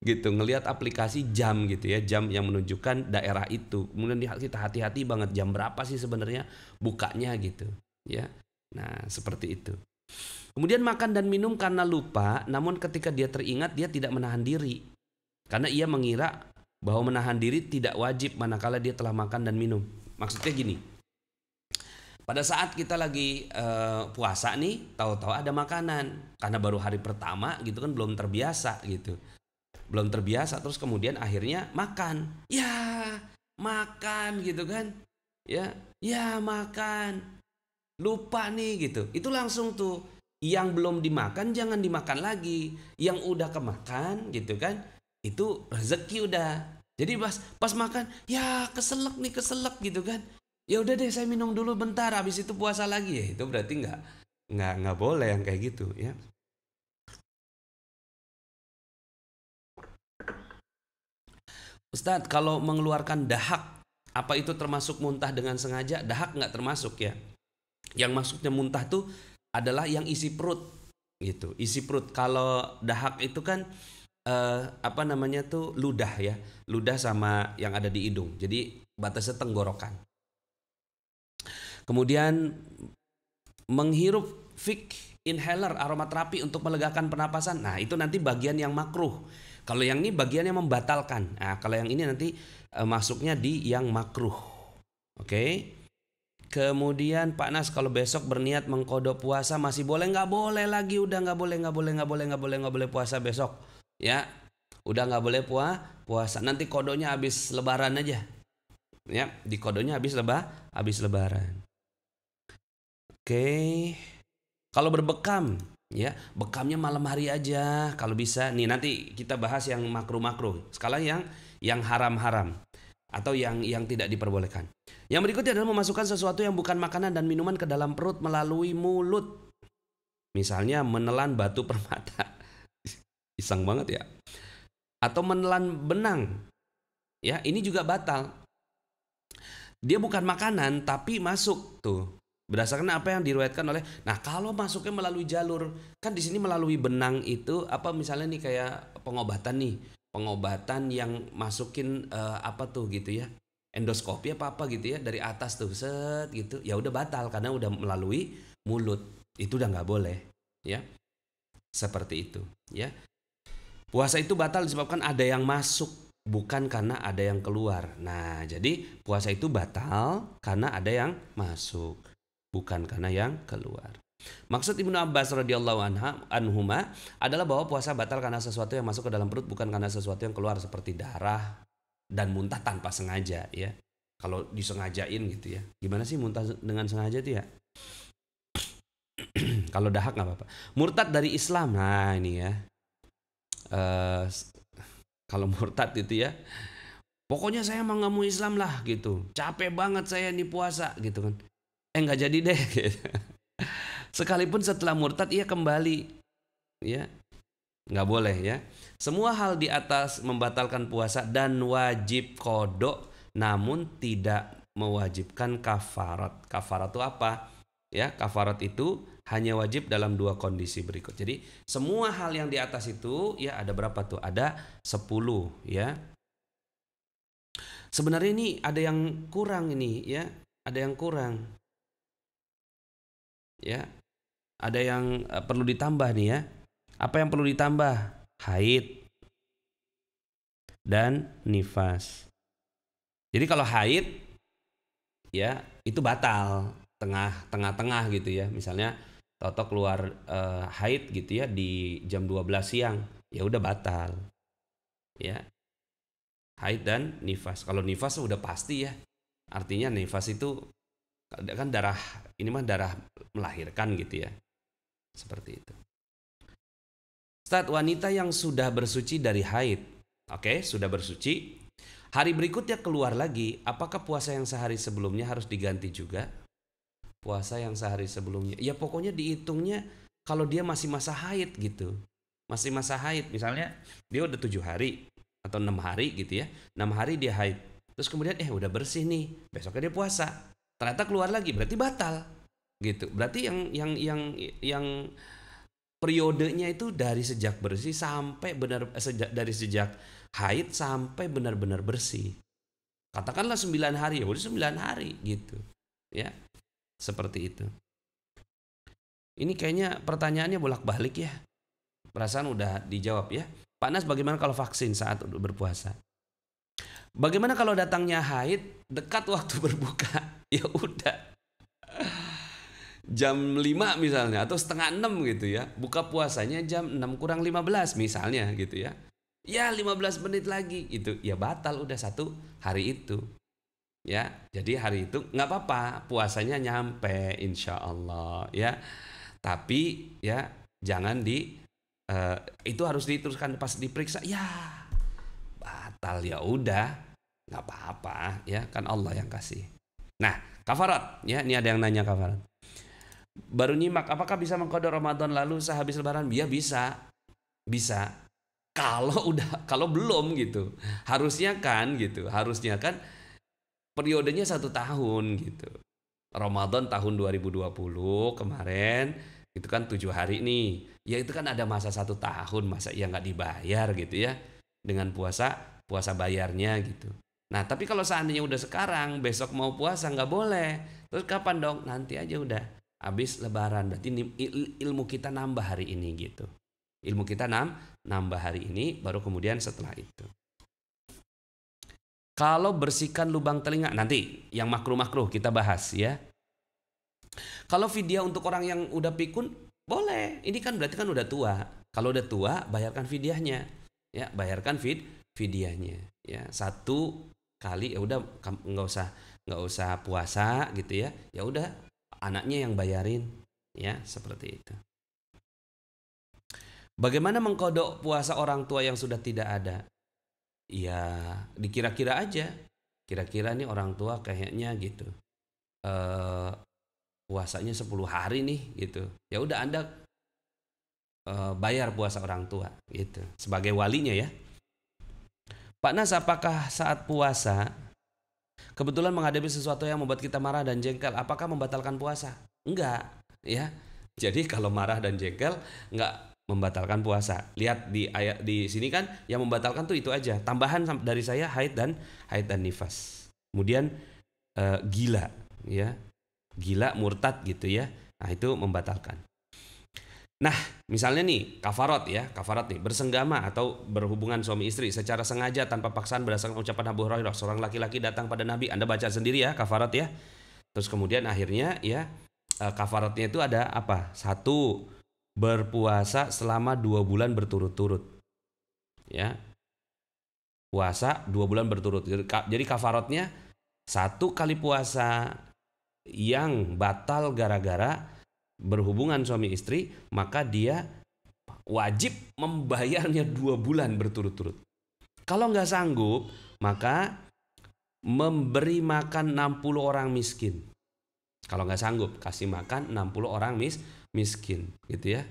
Gitu, ngelihat aplikasi jam gitu ya, jam yang menunjukkan daerah itu. Kemudian kita hati-hati banget jam berapa sih sebenarnya bukanya gitu ya. Nah, seperti itu. Kemudian makan dan minum karena lupa, namun ketika dia teringat dia tidak menahan diri. Karena ia mengira bahwa menahan diri tidak wajib manakala dia telah makan dan minum. Maksudnya gini. Pada saat kita lagi puasa nih, tahu-tahu ada makanan. Karena baru hari pertama gitu kan, belum terbiasa gitu. Belum terbiasa, terus kemudian akhirnya makan. Ya, makan gitu kan. Ya makan. Lupa nih gitu. Itu langsung tuh, yang belum dimakan jangan dimakan lagi. Yang udah kemakan gitu kan, itu rezeki udah. Jadi pas makan, ya keselak gitu kan. Ya udah deh saya minum dulu bentar, habis itu puasa lagi ya. Itu berarti nggak boleh yang kayak gitu ya. Ustadz, kalau mengeluarkan dahak, apa itu termasuk muntah dengan sengaja? Dahak nggak termasuk ya. Yang maksudnya muntah tuh adalah yang isi perut gitu. Isi perut. Kalau dahak itu kan ludah ya. Ludah sama yang ada di hidung. Jadi batasnya tenggorokan. Kemudian menghirup fik inhaler aromaterapi untuk melegakan pernapasan. Nah, itu nanti bagian yang makruh. Kalau yang ini bagian yang membatalkan. Nah, kalau yang ini nanti masuknya di yang makruh. Oke. Kemudian Pak Nas, kalau besok berniat mengkodok puasa masih boleh? Nggak boleh lagi, udah nggak boleh puasa besok. Ya, udah nggak boleh puasa. Nanti kodoknya habis Lebaran aja. Ya, di kodoknya habis Lebaran. Oke. Kalau berbekam, ya bekamnya malam hari aja kalau bisa. Nih nanti kita bahas yang makruh-makruh. Sekarang yang haram-haram atau yang tidak diperbolehkan. Yang berikutnya adalah memasukkan sesuatu yang bukan makanan dan minuman ke dalam perut melalui mulut. Misalnya menelan batu permata. Iseng banget ya. Atau menelan benang. Ya, ini juga batal. Dia bukan makanan tapi masuk tuh. Berdasarkan apa yang diriwayatkan oleh. Nah, kalau masuknya melalui jalur, kan di sini melalui benang itu apa misalnya nih kayak pengobatan nih. Pengobatan yang masukin apa tuh gitu ya. Endoskopi apa gitu ya dari atas tuh set gitu. Ya udah batal karena udah melalui mulut. Itu udah nggak boleh, ya. Seperti itu, ya. Puasa itu batal disebabkan ada yang masuk, bukan karena ada yang keluar. Nah, jadi puasa itu batal karena ada yang masuk, bukan karena yang keluar. Maksud Ibnu Abbas radhiyallahu anhuma adalah bahwa puasa batal karena sesuatu yang masuk ke dalam perut, bukan karena sesuatu yang keluar seperti darah dan muntah tanpa sengaja, ya. Kalau disengajain gitu ya. Gimana sih muntah dengan sengaja tuh ya? Kalau dahak nggak apa-apa. Murtad dari Islam, nah ini ya. Kalau murtad itu ya, pokoknya saya emang nggak mau Islam lah gitu. Capek banget saya nih puasa gitu kan. Nggak jadi deh. Gitu. Sekalipun setelah murtad ia kembali, ya nggak boleh ya. Semua hal di atas membatalkan puasa dan wajib qodok, namun tidak mewajibkan kafarat. Kafarat itu apa? Ya, kafarat itu hanya wajib dalam 2 kondisi berikut. Jadi semua hal yang di atas itu ya ada berapa tuh? Ada 10 ya. Sebenarnya ini ada yang kurang ini ya. Ada yang kurang. Ya. Ada yang perlu ditambah nih ya. Apa yang perlu ditambah? Haid dan nifas. Jadi kalau haid ya itu batal tengah-tengah gitu ya. Misalnya Toto keluar haid gitu ya di jam 12 siang, ya udah batal. Ya. Haid dan nifas. Kalau nifas udah pasti ya. Artinya nifas itu kan darah, ini mah darah melahirkan gitu ya. Seperti itu. Ustaz, wanita yang sudah bersuci dari haid, oke, sudah bersuci, hari berikutnya keluar lagi, apakah puasa yang sehari sebelumnya harus diganti juga? Puasa yang sehari sebelumnya, ya pokoknya dihitungnya kalau dia masih masa haid gitu, masih masa haid, misalnya dia udah 7 hari atau 6 hari gitu ya, 6 hari dia haid, terus kemudian udah bersih nih, besoknya dia puasa, ternyata keluar lagi, berarti batal, gitu, berarti yang periodenya itu dari sejak bersih sampai dari sejak haid sampai benar-benar bersih, katakanlah 9 hari, ya udah 9 hari gitu, ya. Seperti itu. Ini kayaknya pertanyaannya bolak-balik ya. Perasaan udah dijawab ya. Pak Nas, bagaimana kalau vaksin saat berpuasa? Bagaimana kalau datangnya haid dekat waktu berbuka? Ya udah. Jam 5 misalnya atau setengah 6 gitu ya. Buka puasanya jam 6 kurang 15 misalnya gitu ya. Ya 15 menit lagi gitu. Ya batal udah 1 hari itu. Ya, jadi hari itu nggak apa-apa, puasanya nyampe insya Allah ya. Tapi ya jangan itu harus diteruskan pas diperiksa ya batal, ya udah nggak apa-apa ya, kan Allah yang kasih. Nah, kafarat ya, ini ada yang nanya kafarat. Baru nyimak, apakah bisa mengqadha Ramadan lalu sehabis lebaran? Ya bisa. Kalau belum gitu. Harusnya kan periodenya 1 tahun gitu. Ramadan tahun 2020 kemarin itu kan 7 hari nih. Ya itu kan ada masa 1 tahun, masa ya nggak dibayar gitu ya. Dengan puasa bayarnya gitu. Nah tapi kalau seandainya udah sekarang, besok mau puasa nggak boleh. Terus kapan dong? Nanti aja udah. Habis lebaran. Berarti ilmu kita nambah hari ini gitu. Ilmu kita nambah hari ini, baru kemudian setelah itu. Kalau bersihkan lubang telinga, nanti yang makruh-makruh kita bahas ya. Kalau fidyah untuk orang yang udah pikun, boleh. Ini kan berarti kan udah tua. Kalau udah tua, bayarkan fidyahnya. Ya, bayarkan fidyahnya. Ya, 1 kali ya udah nggak usah puasa gitu ya. Ya udah anaknya yang bayarin. Ya, seperti itu. Bagaimana mengqadha puasa orang tua yang sudah tidak ada? Ya dikira-kira aja, kira-kira nih orang tua kayaknya gitu puasanya 10 hari nih gitu, ya udah Anda bayar puasa orang tua gitu sebagai walinya ya. Pak Nas, apakah saat puasa kebetulan menghadapi sesuatu yang membuat kita marah dan jengkel, apakah membatalkan puasa? Enggak, ya. Jadi kalau marah dan jengkel enggak membatalkan puasa. Lihat di ayat di sini kan yang membatalkan tuh itu aja. Tambahan dari saya haid dan nifas. Kemudian gila, ya. Gila, murtad gitu ya. Nah, itu membatalkan. Nah, misalnya nih kafarat ya, kafarat nih bersenggama atau berhubungan suami istri secara sengaja tanpa paksaan berdasarkan ucapan Abu Hurairah, seorang laki-laki datang pada Nabi. Anda baca sendiri ya kafarat ya. Terus kemudian akhirnya ya kafaratnya itu ada apa? 1, berpuasa selama 2 bulan berturut-turut. Ya. Puasa 2 bulan berturut-turut. Jadi kafaratnya 1 kali puasa yang batal gara-gara berhubungan suami istri, maka dia wajib membayarnya 2 bulan berturut-turut. Kalau nggak sanggup, maka memberi makan 60 orang miskin. Kalau nggak sanggup, kasih makan 60 orang miskin, gitu ya.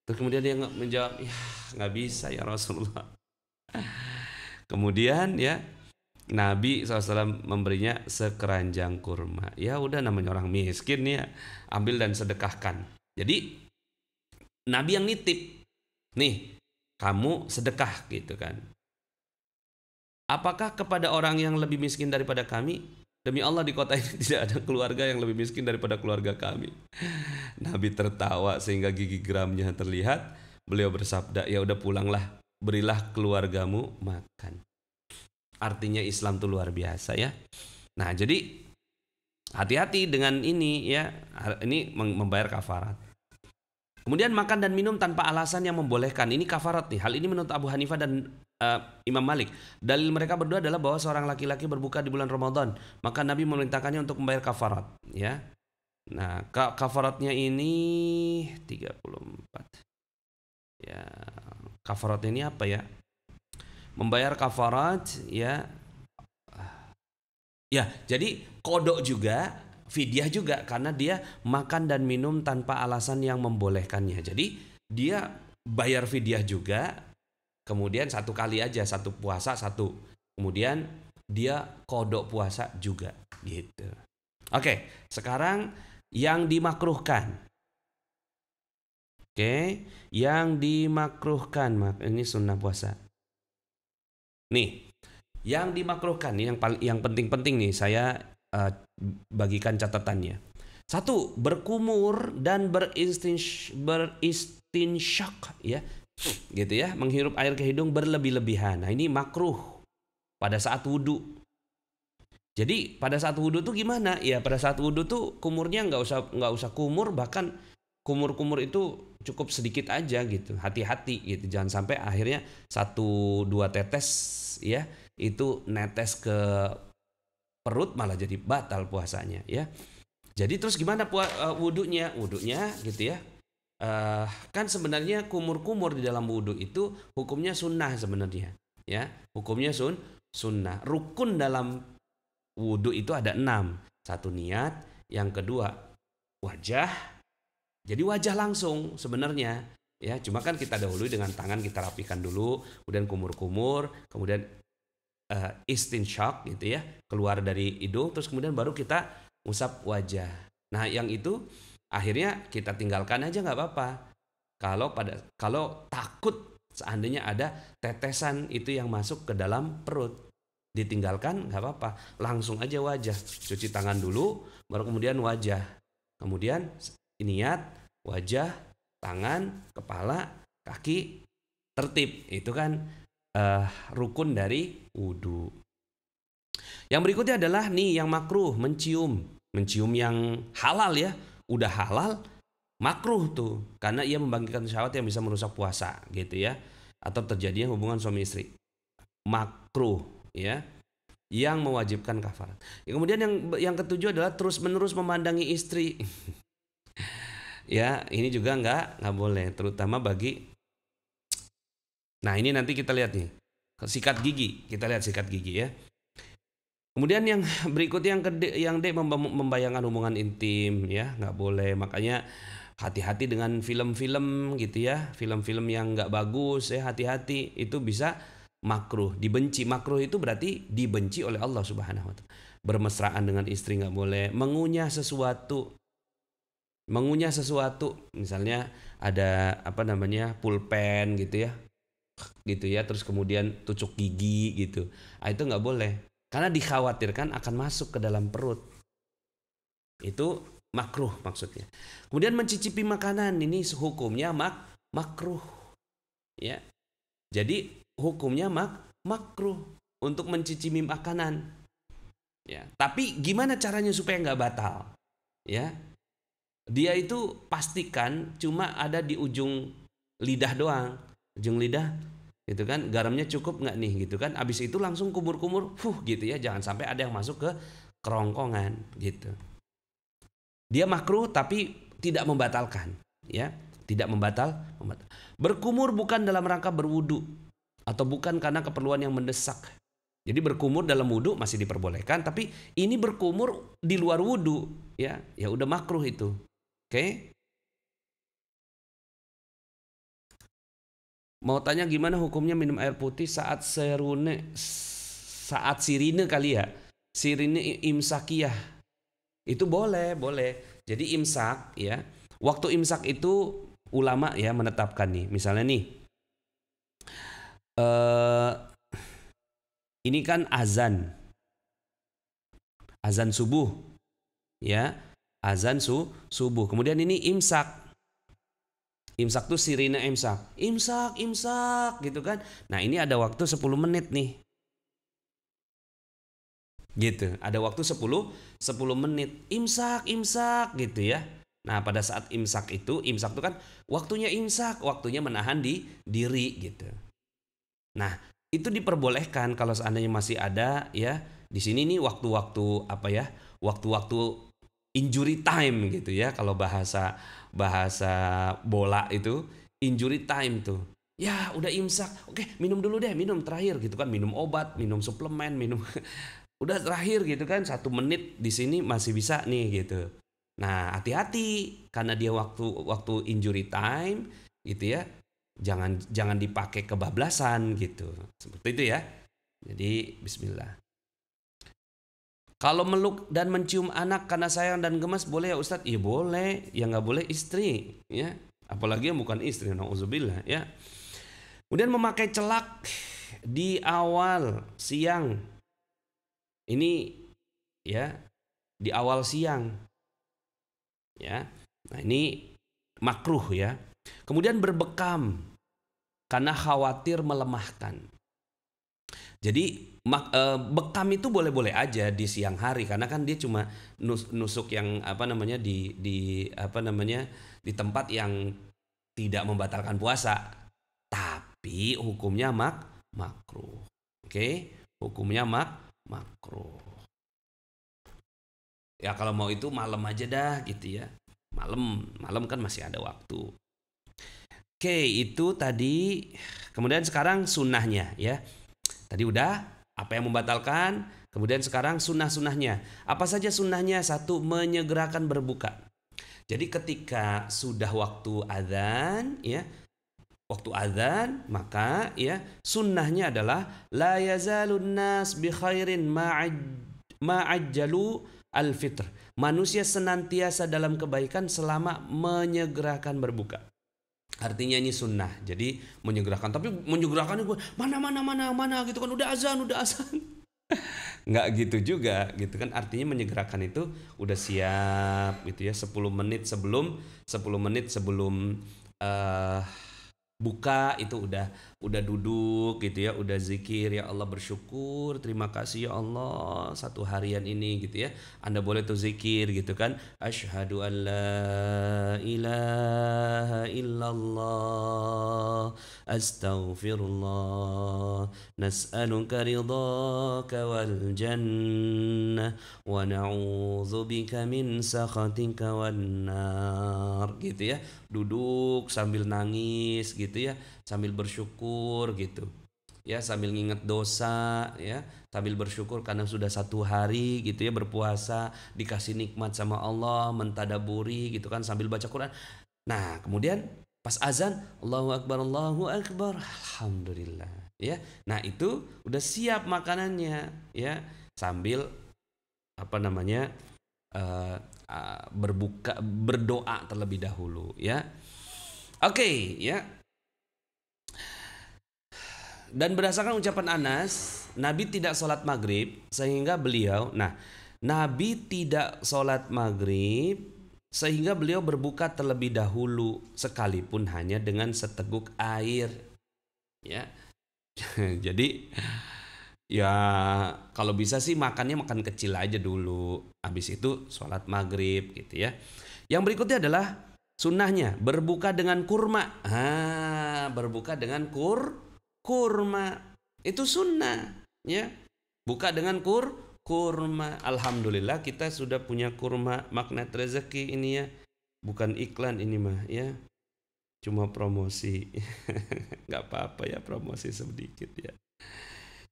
Terus kemudian dia menjawab, ya nggak bisa ya Rasulullah. Kemudian ya Nabi SAW memberinya sekeranjang kurma. Ya udah, namanya orang miskin ya, ambil dan sedekahkan. Jadi Nabi yang nitip, nih kamu sedekah gitu kan. Apakah kepada orang yang lebih miskin daripada kami? Demi Allah di kota ini tidak ada keluarga yang lebih miskin daripada keluarga kami. Nabi tertawa sehingga gigi geramnya terlihat. Beliau bersabda, ya udah pulanglah, berilah keluargamu makan. Artinya Islam itu luar biasa ya. Nah, jadi hati-hati dengan ini ya. Ini membayar kafarat. Kemudian makan dan minum tanpa alasan yang membolehkan. Ini kafarat nih. Hal ini menurut Abu Hanifah dan Imam Malik. Dalil mereka berdua adalah bahwa seorang laki-laki berbuka di bulan Ramadan, maka Nabi memerintahkannya untuk membayar kafarat ya. Nah, kafaratnya ini 34. Ya, kafaratnya ini apa ya? Membayar kafarat ya. Ya, jadi kodok juga, fidyah juga, karena dia makan dan minum tanpa alasan yang membolehkannya. Jadi dia bayar fidyah juga, kemudian 1 kali aja, 1 puasa 1. Kemudian dia kodok puasa juga gitu. Oke, sekarang yang dimakruhkan. Oke, yang dimakruhkan, ini sunnah puasa. Nih, yang dimakruhkan nih yang penting-penting nih saya bagikan catatannya. 1, berkumur dan beristinsyak ya. Gitu ya, menghirup air ke hidung berlebih-lebihan. Nah, ini makruh pada saat wudu. Jadi pada saat wudu tuh gimana? Ya pada saat wudu tuh kumurnya nggak usah kumur, bahkan kumur-kumur itu cukup sedikit aja gitu. Hati-hati gitu, jangan sampai akhirnya 1-2 tetes ya itu netes ke perut malah jadi batal puasanya ya. Jadi terus gimana wudunya? Wudunya gitu ya. Kan sebenarnya kumur-kumur di dalam wudu itu hukumnya sunnah sebenarnya ya. Hukumnya sunnah. Rukun dalam wudu itu ada 6. 1 niat, yang kedua wajah. Jadi wajah langsung sebenarnya ya, cuma kan kita dahului dengan tangan kita rapikan dulu, kemudian kumur-kumur, kemudian istinsyak gitu ya, keluar dari hidung, terus kemudian baru kita usap wajah. Nah, yang itu akhirnya kita tinggalkan aja nggak apa-apa. Kalau takut seandainya ada tetesan itu yang masuk ke dalam perut, ditinggalkan nggak apa-apa, langsung aja wajah, cuci tangan dulu, baru kemudian wajah, kemudian niat, wajah, tangan, kepala, kaki, tertib. Itu kan rukun dari wudu. Yang berikutnya adalah nih yang makruh, mencium yang halal ya. Udah halal, makruh tuh, karena ia membangkitkan syahwat yang bisa merusak puasa gitu ya, atau terjadinya hubungan suami istri. Makruh ya, yang mewajibkan kafarat. Kemudian yang ketujuh adalah terus-menerus memandangi istri. Ya, ini juga nggak boleh, terutama bagi. Nah, ini nanti kita lihat nih, sikat gigi. Kita lihat sikat gigi ya. Kemudian yang berikutnya yang D, membayangkan hubungan intim ya, nggak boleh. Makanya hati-hati dengan film-film gitu ya, film-film yang nggak bagus ya, hati-hati, itu bisa makruh, dibenci. Makruh itu berarti dibenci oleh Allah Subhanahu wa taala. Bermesraan dengan istri nggak boleh, mengunyah sesuatu, misalnya ada pulpen gitu ya, terus kemudian tucuk gigi gitu. Itu nggak boleh, karena dikhawatirkan akan masuk ke dalam perut. Itu makruh maksudnya. Kemudian mencicipi makanan, ini hukumnya makruh ya. Jadi hukumnya makruh untuk mencicipi makanan ya. Tapi gimana caranya supaya nggak batal ya? Dia itu pastikan cuma ada di ujung lidah doang, ujung lidah gitu kan, garamnya cukup nggak nih gitu kan. Abis itu langsung kumur-kumur gitu ya, jangan sampai ada yang masuk ke kerongkongan gitu. Dia makruh tapi tidak membatalkan ya, tidak membatal. Berkumur bukan dalam rangka berwudu atau bukan karena keperluan yang mendesak. Jadi berkumur dalam wudu masih diperbolehkan, tapi ini berkumur di luar wudu ya udah makruh itu. Oke? Mau tanya gimana hukumnya minum air putih saat sirine kali ya? Sirine imsakiyah. Itu boleh. Jadi imsak ya. Waktu imsak itu ulama ya menetapkan nih. Misalnya nih. Ini kan azan subuh ya, azan subuh. Kemudian ini imsak tuh sirine imsak gitu kan. Nah ini ada waktu 10 menit nih gitu, ada waktu 10 menit imsak gitu ya. Nah pada saat imsak tuh kan waktunya waktunya menahan diri gitu. Nah itu diperbolehkan kalau seandainya masih ada ya. Di sini nih waktu-waktu waktu-waktu injury time gitu ya. Kalau bahasa bola itu injury time tuh. Ya udah imsak, oke minum dulu deh, minum terakhir gitu kan, minum obat, minum suplemen, minum udah terakhir gitu kan, 1 menit di sini masih bisa nih gitu. Nah hati-hati karena dia waktu injury time gitu ya. Jangan dipakai kebablasan gitu. Seperti itu ya. Jadi bismillah. Kalau meluk dan mencium anak karena sayang dan gemas boleh ya Ustadz? Iya boleh. Yang nggak boleh istri ya. Apalagi yang bukan istri, nauzubillah ya. Kemudian memakai celak di awal siang. Ini ya, di awal siang. Ya. Nah, ini makruh ya. Kemudian berbekam karena khawatir melemahkan. Jadi bekam itu boleh-boleh aja di siang hari karena kan dia cuma nusuk yang di tempat yang tidak membatalkan puasa. Tapi hukumnya makruh. Oke? Hukumnya makruh. Ya kalau mau itu malam aja dah gitu ya. Malam kan masih ada waktu. Oke, itu tadi. Kemudian sekarang sunnahnya ya. Tadi udah apa yang membatalkan. Kemudian sekarang sunnah-sunnahnya. Apa saja sunnahnya? 1, menyegerakan berbuka. Jadi ketika sudah waktu azan ya, maka ya sunnahnya adalah la yazalun nas bi khairin ma'ajjalu al-fitr. Manusia senantiasa dalam kebaikan selama menyegerakan berbuka. Artinya ini sunnah. Jadi menyegerakan. Tapi menyegerakan itu mana gitu kan, udah azan. Nggak gitu juga gitu kan. Artinya menyegerakan itu udah siap gitu ya, 10 menit sebelum buka itu udah duduk gitu ya, udah zikir, ya Allah bersyukur, terima kasih ya Allah 1 harian ini gitu ya. Anda boleh tuh zikir gitu kan, asyhadu an la ilaha illallah astaghfirullah nas'aluka ridhaka wal jannah wa na'udzubika min sakhatika wan nar gitu ya. Duduk sambil nangis gitu ya, sambil bersyukur gitu ya, sambil nginget dosa ya, sambil bersyukur karena sudah 1 hari gitu ya berpuasa, dikasih nikmat sama Allah, mentadaburi gitu kan sambil baca Quran. Nah kemudian pas azan Allahu Akbar, alhamdulillah ya. Nah, itu udah siap makanannya, ya. Sambil berdoa terlebih dahulu, ya. Oke, ya. Dan berdasarkan ucapan Anas, Nabi tidak sholat maghrib sehingga beliau, Nabi tidak sholat maghrib sehingga beliau berbuka terlebih dahulu sekalipun hanya dengan seteguk air, ya. Jadi ya kalau bisa sih makan kecil aja dulu, habis itu sholat maghrib gitu ya. Yang berikutnya adalah sunnahnya berbuka dengan kurma. Berbuka dengan kurma itu sunnah, ya. Buka dengan kurma. Alhamdulillah kita sudah punya kurma Magnet Rezeki ini, ya. Bukan iklan ini mah, ya. Cuma promosi. Nggak apa-apa ya, promosi sedikit, ya.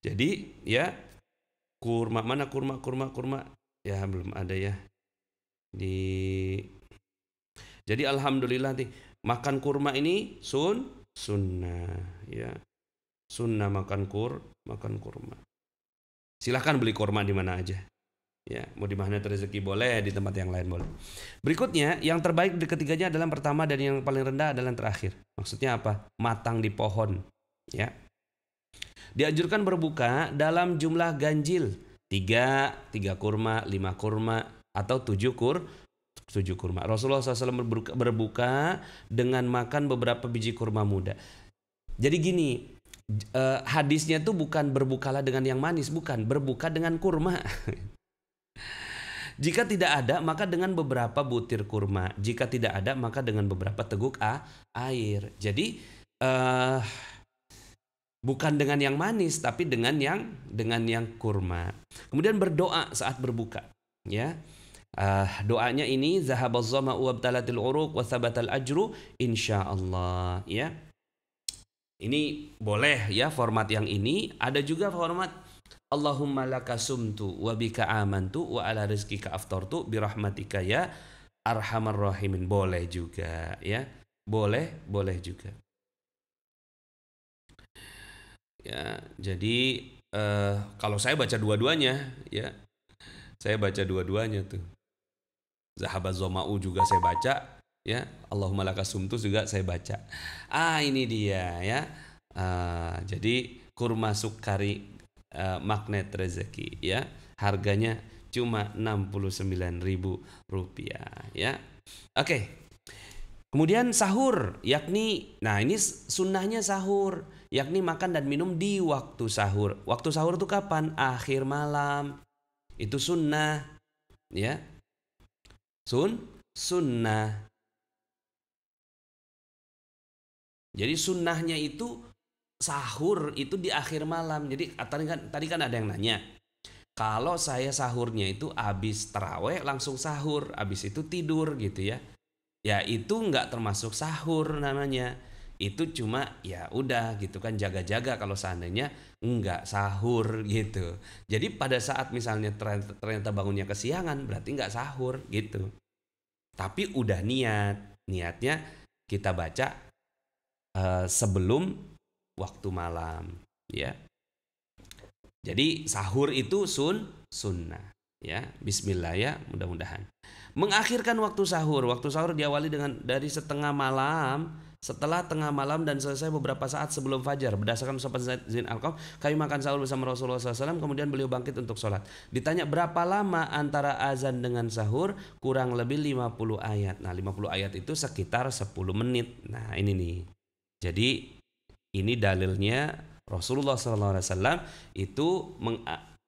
Jadi ya, kurma mana kurma ya belum ada, ya. Jadi alhamdulillah nih, makan kurma ini sunnah, ya. Sunnah makan kurma. Silahkan beli kurma di mana aja, ya. Mau di Magnet Rezeki boleh, di tempat yang lain boleh. Berikutnya, yang terbaik di ketiganya adalah yang pertama dan yang paling rendah adalah yang terakhir. Maksudnya apa? Matang di pohon, ya. Dianjurkan berbuka dalam jumlah ganjil 3 kurma, 5 kurma, atau 7 kurma. Rasulullah SAW berbuka dengan makan beberapa biji kurma muda. Jadi gini, hadisnya tuh bukan berbukalah dengan yang manis, bukan, berbuka dengan kurma. Jika tidak ada, maka dengan beberapa butir kurma. Jika tidak ada, maka dengan beberapa teguk air. Jadi bukan dengan yang manis, tapi dengan yang kurma. Kemudian berdoa saat berbuka, ya. Doanya ini zahabaz zama'u wabtalatil uruq wa thabatal ajru insyaallah, ya. Ini boleh, ya, format yang ini. Ada juga format Allahumma laka sumtu wa bika amantu wa ala rizkika aftartu birahmatika ya arhamar rahimin. Boleh juga, ya. Boleh juga. Ya, jadi kalau saya baca dua-duanya, ya. Saya baca dua-duanya tuh. Zahabaz zama'u juga saya baca, ya. Allahumma laka sumtu juga saya baca. Ini dia, ya. Jadi kurma sukari Magnet Rezeki, ya. Harganya cuma Rp69.000, ya. Oke. Kemudian sahur, yakni ini sunnahnya sahur, yakni makan dan minum di waktu sahur. Waktu sahur itu kapan? Akhir malam. Itu sunnah, ya. Sunnah. Jadi sunnahnya itu sahur itu di akhir malam. Jadi tadi kan ada yang nanya, kalau saya sahurnya itu habis taraweh langsung sahur, habis itu tidur gitu, ya. Ya itu nggak termasuk sahur namanya. Itu cuma ya udah gitu kan, jaga-jaga kalau seandainya nggak sahur gitu. Jadi pada saat misalnya ternyata bangunnya kesiangan, berarti nggak sahur gitu. Tapi udah niatnya kita baca sebelum waktu malam, ya. Jadi sahur itu sunnah, ya. Bismillah, ya, mudah-mudahan. Mengakhirkan waktu sahur diawali dari setengah malam, setelah tengah malam dan selesai beberapa saat sebelum fajar. Berdasarkan ucapan Zaid bin Arqam, kami makan sahur bersama Rasulullah SAW, kemudian beliau bangkit untuk sholat. Ditanya berapa lama antara azan dengan sahur, kurang lebih 50 ayat. 50 ayat itu sekitar 10 menit. Nah ini nih. Jadi ini dalilnya Rasulullah SAW itu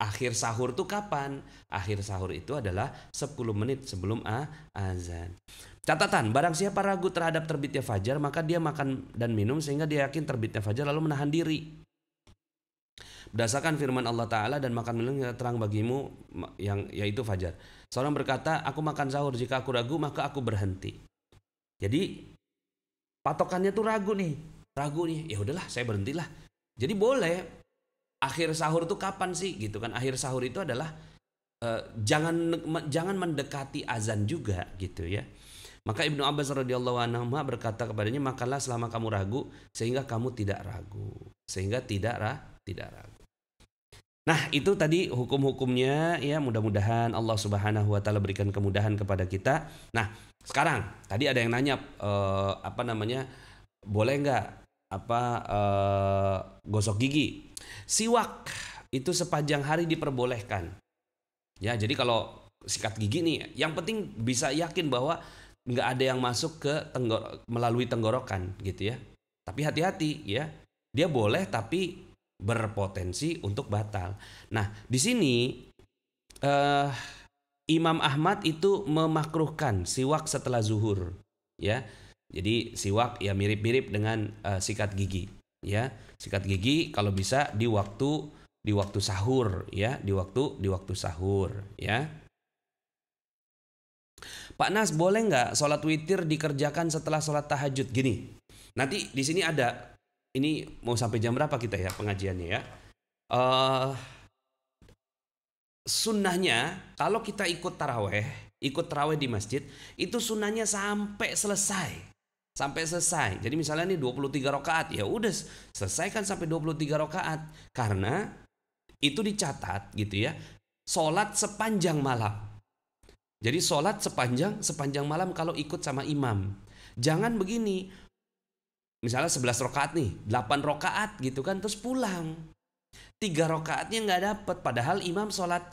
akhir sahur itu kapan? Akhir sahur itu adalah 10 menit sebelum azan. Catatan, barang siapa ragu terhadap terbitnya fajar, maka dia makan dan minum sehingga dia yakin terbitnya fajar lalu menahan diri. Berdasarkan firman Allah Ta'ala, dan makan minum yang terang bagimu yaitu fajar. Seorang berkata, aku makan sahur, jika aku ragu maka aku berhenti. Jadi patokannya tuh ragu nih, ya udahlah saya berhentilah. Jadi boleh. Akhir sahur itu kapan sih gitu kan? Akhir sahur itu adalah jangan mendekati azan juga gitu, ya. Maka Ibnu Abbas radhiyallahu anhu berkata kepadanya, makanlah selama kamu ragu sehingga kamu tidak ragu. Sehingga tidak ragu. Nah, itu tadi hukum-hukumnya ya, mudah-mudahan Allah Subhanahu wa taala berikan kemudahan kepada kita. Nah, sekarang tadi ada yang nanya boleh nggak gosok gigi? Siwak itu sepanjang hari diperbolehkan. Ya, jadi kalau sikat gigi nih, yang penting bisa yakin bahwa nggak ada yang masuk ke melalui tenggorokan gitu ya. Tapi hati-hati ya, dia boleh tapi berpotensi untuk batal. Nah, di sini Imam Ahmad itu memakruhkan siwak setelah zuhur ya. Jadi siwak ya mirip-mirip dengan sikat gigi ya. Sikat gigi kalau bisa di waktu sahur ya, di waktu sahur ya. Pak Nas, boleh nggak sholat witir dikerjakan setelah sholat tahajud? Gini, nanti di sini ada, ini mau sampai jam berapa kita ya pengajiannya ya? Sunnahnya kalau kita ikut taraweh di masjid, itu sunnahnya sampai selesai. Jadi misalnya nih 23 rakaat, ya udah selesaikan sampai 23 rakaat, karena itu dicatat gitu ya, sholat sepanjang malam. Jadi sholat sepanjang malam kalau ikut sama imam. Jangan begini, misalnya 11 rakaat nih, 8 rakaat gitu kan, terus pulang. 3 rakaatnya nggak dapet, padahal imam sholat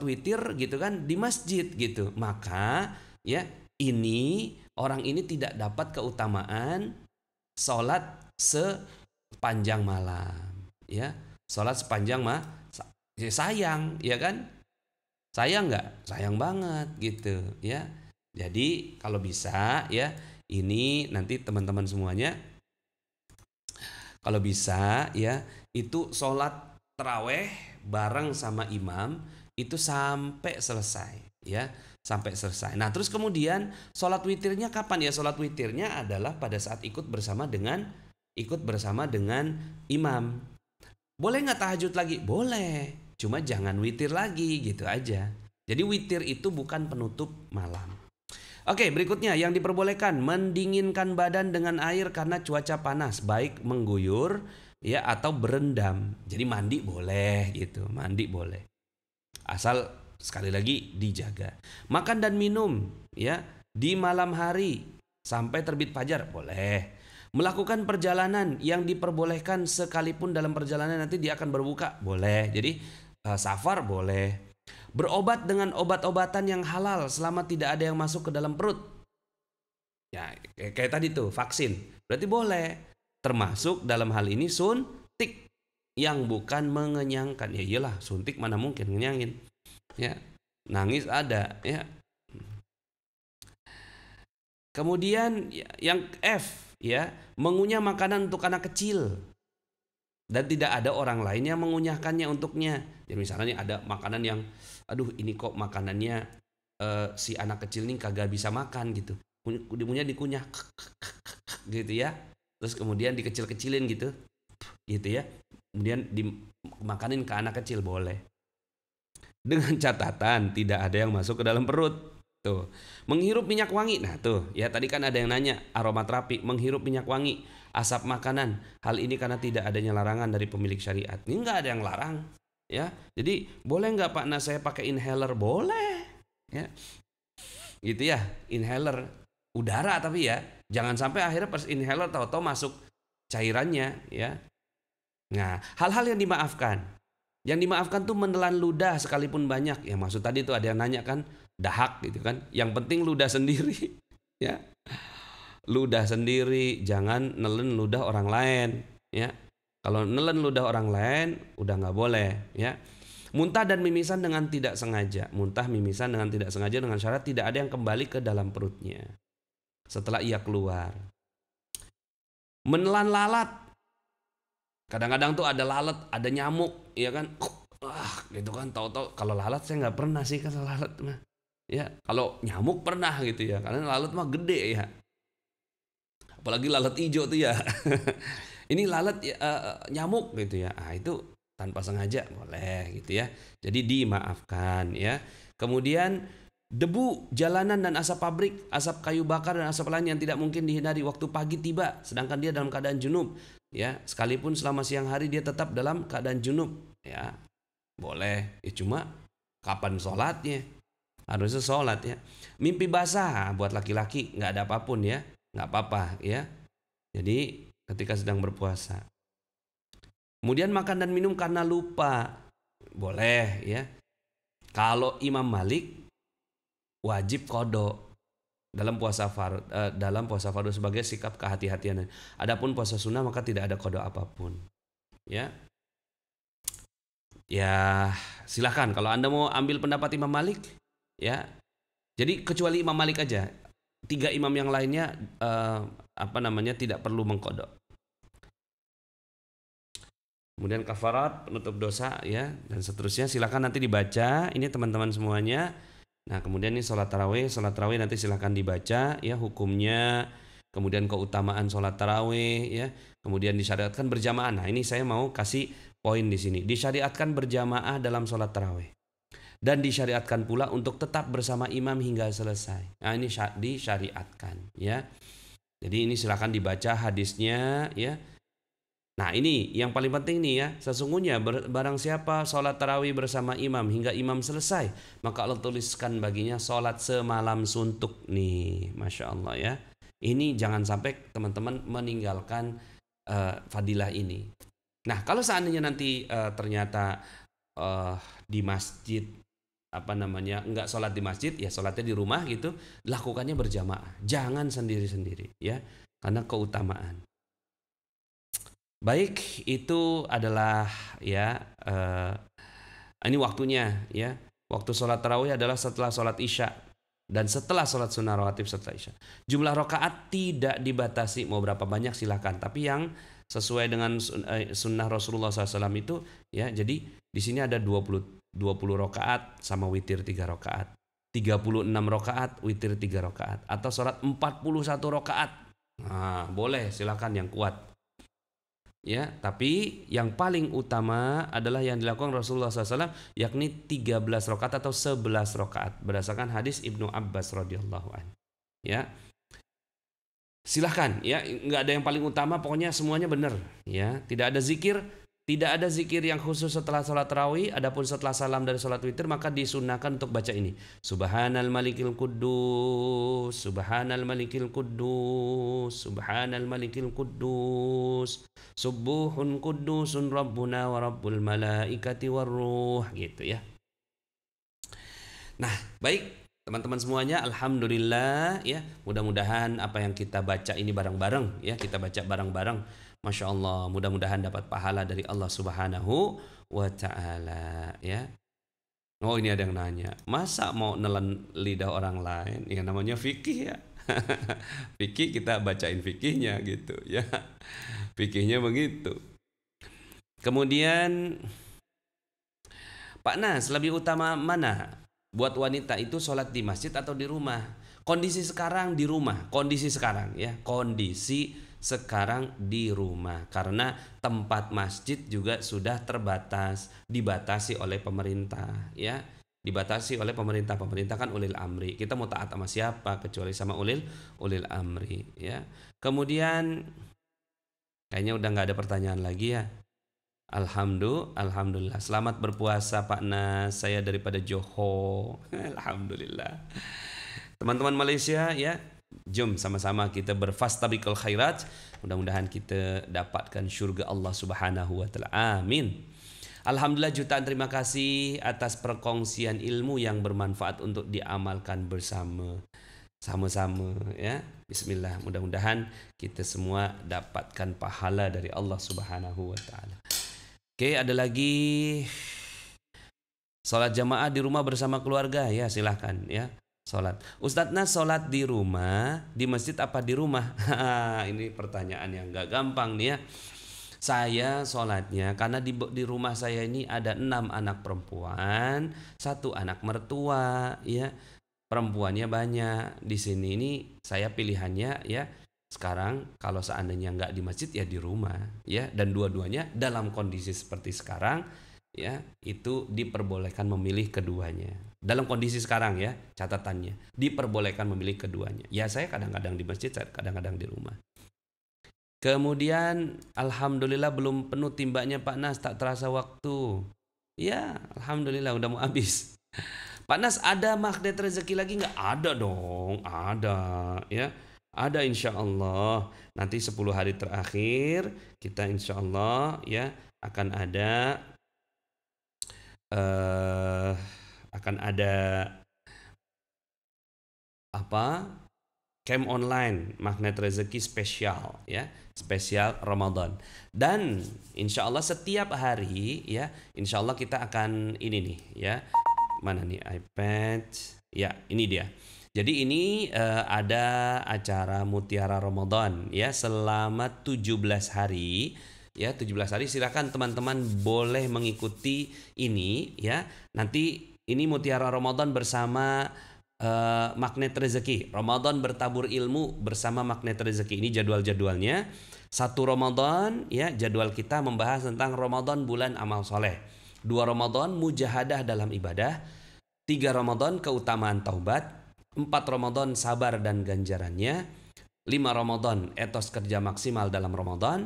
witir gitu kan di masjid gitu. Maka ya orang ini tidak dapat keutamaan sholat sepanjang malam. Ya, sholat sepanjang sayang, ya kan? Sayang nggak? Sayang banget gitu ya. Jadi kalau bisa ya, ini nanti teman-teman semuanya kalau bisa ya, itu sholat taraweh bareng sama imam itu sampai selesai ya, sampai selesai. Nah, terus kemudian sholat witirnya kapan ya? Sholat witirnya adalah pada saat ikut bersama dengan imam. Boleh nggak tahajud lagi? Boleh. Cuma jangan witir lagi gitu aja. Jadi witir itu bukan penutup malam. Oke, berikutnya yang diperbolehkan mendinginkan badan dengan air karena cuaca panas, baik mengguyur ya atau berendam. Jadi mandi boleh gitu, mandi boleh. Asal sekali lagi dijaga. Makan dan minum ya di malam hari sampai terbit fajar boleh. Melakukan perjalanan yang diperbolehkan sekalipun dalam perjalanan nanti dia akan berbuka boleh. Jadi safar boleh. Berobat dengan obat-obatan yang halal selama tidak ada yang masuk ke dalam perut. Ya, kayak tadi tuh vaksin. Berarti boleh. Termasuk dalam hal ini suntik yang bukan mengenyangkan. Ya iyalah, suntik mana mungkin ngenyangin. Ya, nangis ada ya. Kemudian yang F ya, mengunyah makanan untuk anak kecil dan tidak ada orang lain yang mengunyahkannya untuknya. Ya misalnya nih ada makanan yang, aduh ini kok makanannya si anak kecil nih kagak bisa makan gitu, dikunyah gitu ya, terus kemudian dikecil-kecilin gitu ya, kemudian dimakanin ke anak kecil boleh, dengan catatan tidak ada yang masuk ke dalam perut. Tuh, menghirup minyak wangi. Nah tuh ya, tadi kan ada yang nanya aromaterapi, menghirup minyak wangi, asap makanan. Hal ini karena tidak adanya larangan dari pemilik syariat. Ini nggak ada yang larang ya. Jadi boleh nggak Pak Nas saya pakai inhaler? Boleh ya, gitu ya, inhaler udara, tapi ya jangan sampai akhirnya pas inhaler tahu-tahu masuk cairannya ya. Nah, hal-hal yang dimaafkan. Yang dimaafkan tuh menelan ludah sekalipun banyak. Ya maksud tadi tuh ada yang nanya kan, dahak gitu kan. Yang penting ludah sendiri ya. Ludah sendiri, jangan nelen ludah orang lain ya. Kalau nelen ludah orang lain udah nggak boleh ya. Muntah dan mimisan dengan tidak sengaja. Muntah, mimisan dengan tidak sengaja dengan syarat tidak ada yang kembali ke dalam perutnya setelah ia keluar. Menelan lalat. Kadang-kadang tuh ada lalat, ada nyamuk, ya kan? Gitu kan, tahu-tahu kalau lalat saya nggak pernah sih kalau lalat mah. Ya, kalau nyamuk pernah gitu ya, karena lalat mah gede ya. Apalagi lalat hijau tuh ya. Ini lalat nyamuk gitu ya. Itu tanpa sengaja boleh gitu ya. Jadi dimaafkan ya. Kemudian Debu jalanan dan asap pabrik, asap kayu bakar dan asap lain yang tidak mungkin dihindari waktu pagi tiba, sedangkan dia dalam keadaan junub, ya, sekalipun selama siang hari dia tetap dalam keadaan junub, ya, boleh. Cuma kapan sholatnya? Harusnya sholat, ya. Mimpi basah buat laki-laki nggak ada apapun, ya, nggak apa-apa, ya. Jadi ketika sedang berpuasa. Kemudian makan dan minum karena lupa, boleh, ya. Kalau Imam Malik wajib qada dalam puasa fardu sebagai sikap kehati-hatian. Adapun puasa sunnah maka tidak ada qada apapun. Ya. Ya, silakan kalau Anda mau ambil pendapat Imam Malik, ya. Jadi kecuali Imam Malik aja. 3 imam yang lainnya tidak perlu mengqada. Kemudian kafarat, penutup dosa, ya, dan seterusnya. Silakan nanti dibaca ini teman-teman semuanya. Nah, kemudian ini sholat tarawih nanti silakan dibaca, ya, hukumnya, kemudian keutamaan sholat tarawih, ya, kemudian disyariatkan berjamaah. Nah, ini saya mau kasih poin di sini. Disyariatkan berjamaah dalam sholat tarawih dan disyariatkan pula untuk tetap bersama imam hingga selesai. Nah, ini disyariatkan, ya. Jadi ini silakan dibaca hadisnya, ya. Nah, ini yang paling penting nih, ya. Sesungguhnya barang siapa sholat tarawih bersama imam hingga imam selesai, maka Allah tuliskan baginya sholat semalam suntuk nih. Masya Allah, ya. Ini jangan sampai teman-teman meninggalkan fadilah ini. Nah, kalau seandainya nanti ternyata di masjid enggak sholat di masjid, ya sholatnya di rumah gitu, lakukannya berjamaah. Jangan sendiri-sendiri, ya. Karena keutamaan. Baik, itu adalah, ya, ini waktunya, ya. Waktu sholat tarawih adalah setelah sholat isya dan setelah sholat sunnah rawatib setelah isya. Jumlah rakaat tidak dibatasi, mau berapa banyak silakan. Tapi yang sesuai dengan sunnah Rasulullah SAW itu, ya. Jadi di sini ada 20 rakaat sama witir 3 rakaat, 36 rakaat witir 3 rakaat, atau sholat 41 rakaat. Nah, boleh, silakan yang kuat. Ya, tapi yang paling utama adalah yang dilakukan Rasulullah SAW, yakni 13 rakaat atau 11 rakaat berdasarkan hadis Ibnu Abbas radhiyallahu anhu. Ya, silahkan, ya, nggak ada yang paling utama, pokoknya semuanya benar, ya. Tidak ada zikir yang khusus setelah sholat tarawih. Adapun setelah salam dari sholat witir maka disunahkan untuk baca ini: Subhanal Malikil Quddus, Subhanal Malikil Quddus, Subhanal Malikil Quddus, Subuhun Quddusun Rabbuna wa Rabbul Malaikati Warruh, gitu, ya. Nah, baik teman-teman semuanya, alhamdulillah, ya. Mudah-mudahan apa yang kita baca ini bareng-bareng, ya, kita baca bareng-bareng. Masya Allah, mudah-mudahan dapat pahala dari Allah Subhanahu wa Ta'ala, ya. Oh, ini ada yang nanya, masa mau nelen lidah orang lain? Ya, namanya fikih, ya. Fikih, kita bacain fikihnya gitu, ya. Fikihnya begitu. Kemudian, Pak Nas, lebih utama mana buat wanita itu sholat di masjid atau di rumah? Kondisi sekarang di rumah, kondisi sekarang, ya, kondisi sekarang di rumah, karena tempat masjid juga sudah terbatas, dibatasi oleh pemerintah, ya, dibatasi oleh pemerintah. Pemerintah kan ulil amri, kita mau taat sama siapa kecuali sama ulil amri, ya. Kemudian kayaknya udah nggak ada pertanyaan lagi, ya. Alhamdulillah. Selamat berpuasa Pak Nas, saya daripada Johor. Alhamdulillah. Teman-teman Malaysia, ya, jom sama-sama kita berfastabiqul khairat. Mudah-mudahan kita dapatkan syurga Allah Subhanahu wa Ta'ala. Amin. Alhamdulillah, jutaan terima kasih atas perkongsian ilmu yang bermanfaat untuk diamalkan bersama. Sama-sama, ya. Bismillah, mudah-mudahan kita semua dapatkan pahala dari Allah Subhanahu wa Ta'ala. Oke, ada lagi sholat jamaah di rumah bersama keluarga, ya, silahkan, ya. Sholat, Ustadz Nas, sholat di rumah, di masjid apa di rumah? Ini pertanyaan yang gak gampang nih, ya. Saya sholatnya karena di rumah saya ini ada 6 anak perempuan, 1 anak mertua, ya. Perempuannya banyak. Di sini ini saya pilihannya, ya, sekarang kalau seandainya nggak di masjid, ya di rumah, ya. Dan dua-duanya dalam kondisi seperti sekarang, ya, itu diperbolehkan memilih keduanya. Dalam kondisi sekarang ya, catatannya diperbolehkan memilih keduanya. Ya saya kadang-kadang di masjid, kadang-kadang di rumah. Kemudian alhamdulillah belum penuh timbanya Pak Nas, tak terasa waktu. Ya, alhamdulillah udah mau habis. Pak Nas, ada magnet rezeki lagi nggak? Ada dong, ada ya. Ada insya Allah. Nanti 10 hari terakhir kita insya Allah ya akan ada apa? Camp online magnet rezeki spesial ya, spesial Ramadan. Dan insya Allah setiap hari ya, insya Allah kita akan ini nih ya, mana nih iPad ya, ini dia. Jadi ini ada acara Mutiara Ramadan ya selama 17 hari ya, 17 hari. Silakan teman-teman boleh mengikuti ini ya. Nanti ini Mutiara Ramadan bersama Magnet Rezeki. Ramadan bertabur ilmu bersama Magnet Rezeki. Ini jadwal-jadwalnya. 1 Ramadan ya, jadwal kita membahas tentang Ramadan bulan amal soleh. 2 Ramadan mujahadah dalam ibadah. 3 Ramadan keutamaan taubat. 4 Ramadan sabar dan ganjarannya. 5 Ramadan etos kerja maksimal dalam Ramadan.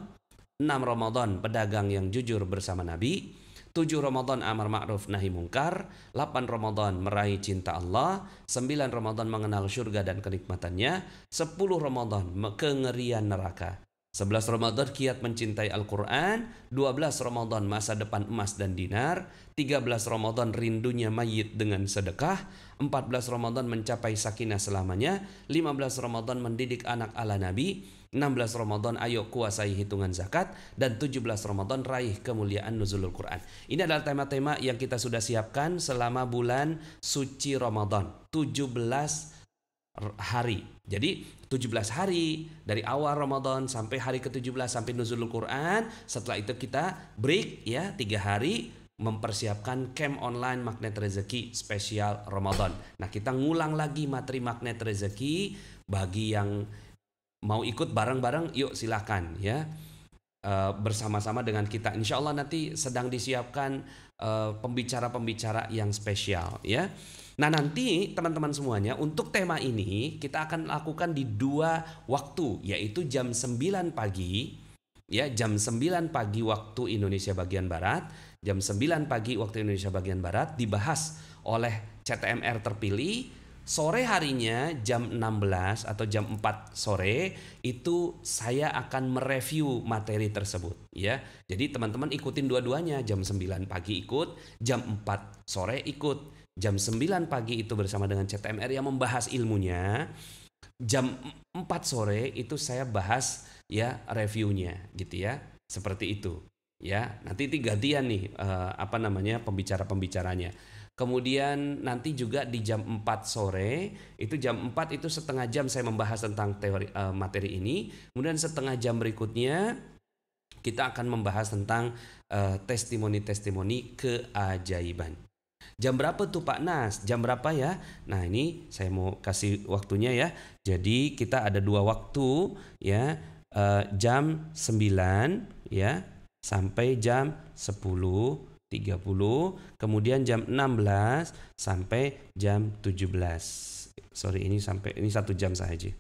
6 Ramadan pedagang yang jujur bersama Nabi. 7 Ramadan amar ma'ruf nahi mungkar. 8 Ramadan meraih cinta Allah. 9 Ramadan mengenal surga dan kenikmatannya. 10 Ramadan kengerian neraka. 11 Ramadan kiat mencintai Al-Quran. 12 Ramadan masa depan emas dan dinar. 13 Ramadan rindunya mayit dengan sedekah. 14 Ramadan mencapai sakinah selamanya. 15 Ramadan mendidik anak ala Nabi. 16 Ramadan ayo kuasai hitungan zakat. Dan 17 Ramadan raih kemuliaan nuzulul Quran. Ini adalah tema-tema yang kita sudah siapkan selama bulan suci Ramadan. 17 hari. Jadi 17 hari dari awal Ramadan sampai hari ke-17 sampai nuzulul Quran. Setelah itu kita break ya 3 hari mempersiapkan camp online Magnet Rezeki spesial Ramadan. Nah, kita ngulang lagi materi Magnet Rezeki. Bagi yang mau ikut bareng-bareng, yuk silakan ya. Bersama-sama dengan kita. Insya Allah nanti sedang disiapkan pembicara-pembicara yang spesial ya. Nah, nanti teman-teman semuanya untuk tema ini kita akan lakukan di 2 waktu, yaitu jam 9 pagi ya, jam 9 pagi waktu Indonesia bagian Barat, jam 9 pagi waktu Indonesia bagian Barat dibahas oleh CTMR terpilih. Sore harinya jam 16 atau jam 4 sore itu saya akan mereview materi tersebut ya. Jadi teman-teman ikutin dua-duanya, jam 9 pagi ikut, jam 4 sore ikut. Jam 9 pagi itu bersama dengan CTMR yang membahas ilmunya. Jam 4 sore itu saya bahas ya reviewnya gitu ya. Seperti itu ya. Nanti gantian nih pembicara-pembicaranya. Kemudian nanti juga di jam 4 sore, itu jam 4 itu setengah jam saya membahas tentang teori materi ini. Kemudian setengah jam berikutnya kita akan membahas tentang testimoni-testimoni keajaiban. Jam berapa tuh Pak Nas? Jam berapa ya? Nah, ini saya mau kasih waktunya ya. Jadi kita ada 2 waktu ya, jam 9 ya sampai jam 10.30, kemudian jam 16 sampai jam 17. Sorry, ini 1 jam saja.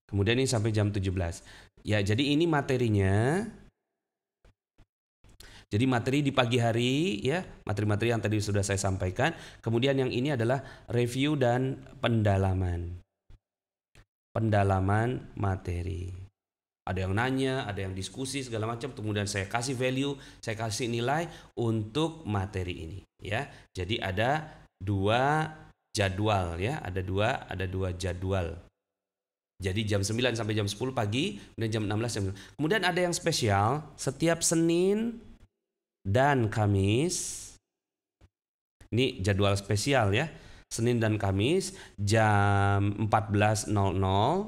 Kemudian ini sampai jam 17. Ya, jadi ini materinya. Jadi materi di pagi hari ya, materi-materi yang tadi sudah saya sampaikan. Kemudian yang ini adalah review dan pendalaman materi. Ada yang nanya, ada yang diskusi segala macam. Kemudian saya kasih value, saya kasih nilai untuk materi ini ya. Jadi ada 2 jadwal ya, ada dua jadwal. Jadi jam 9 sampai jam 10 pagi, kemudian jam 16 jam 10. Kemudian ada yang spesial setiap Senin dan Kamis. Ini jadwal spesial ya. Senin dan Kamis jam 14.00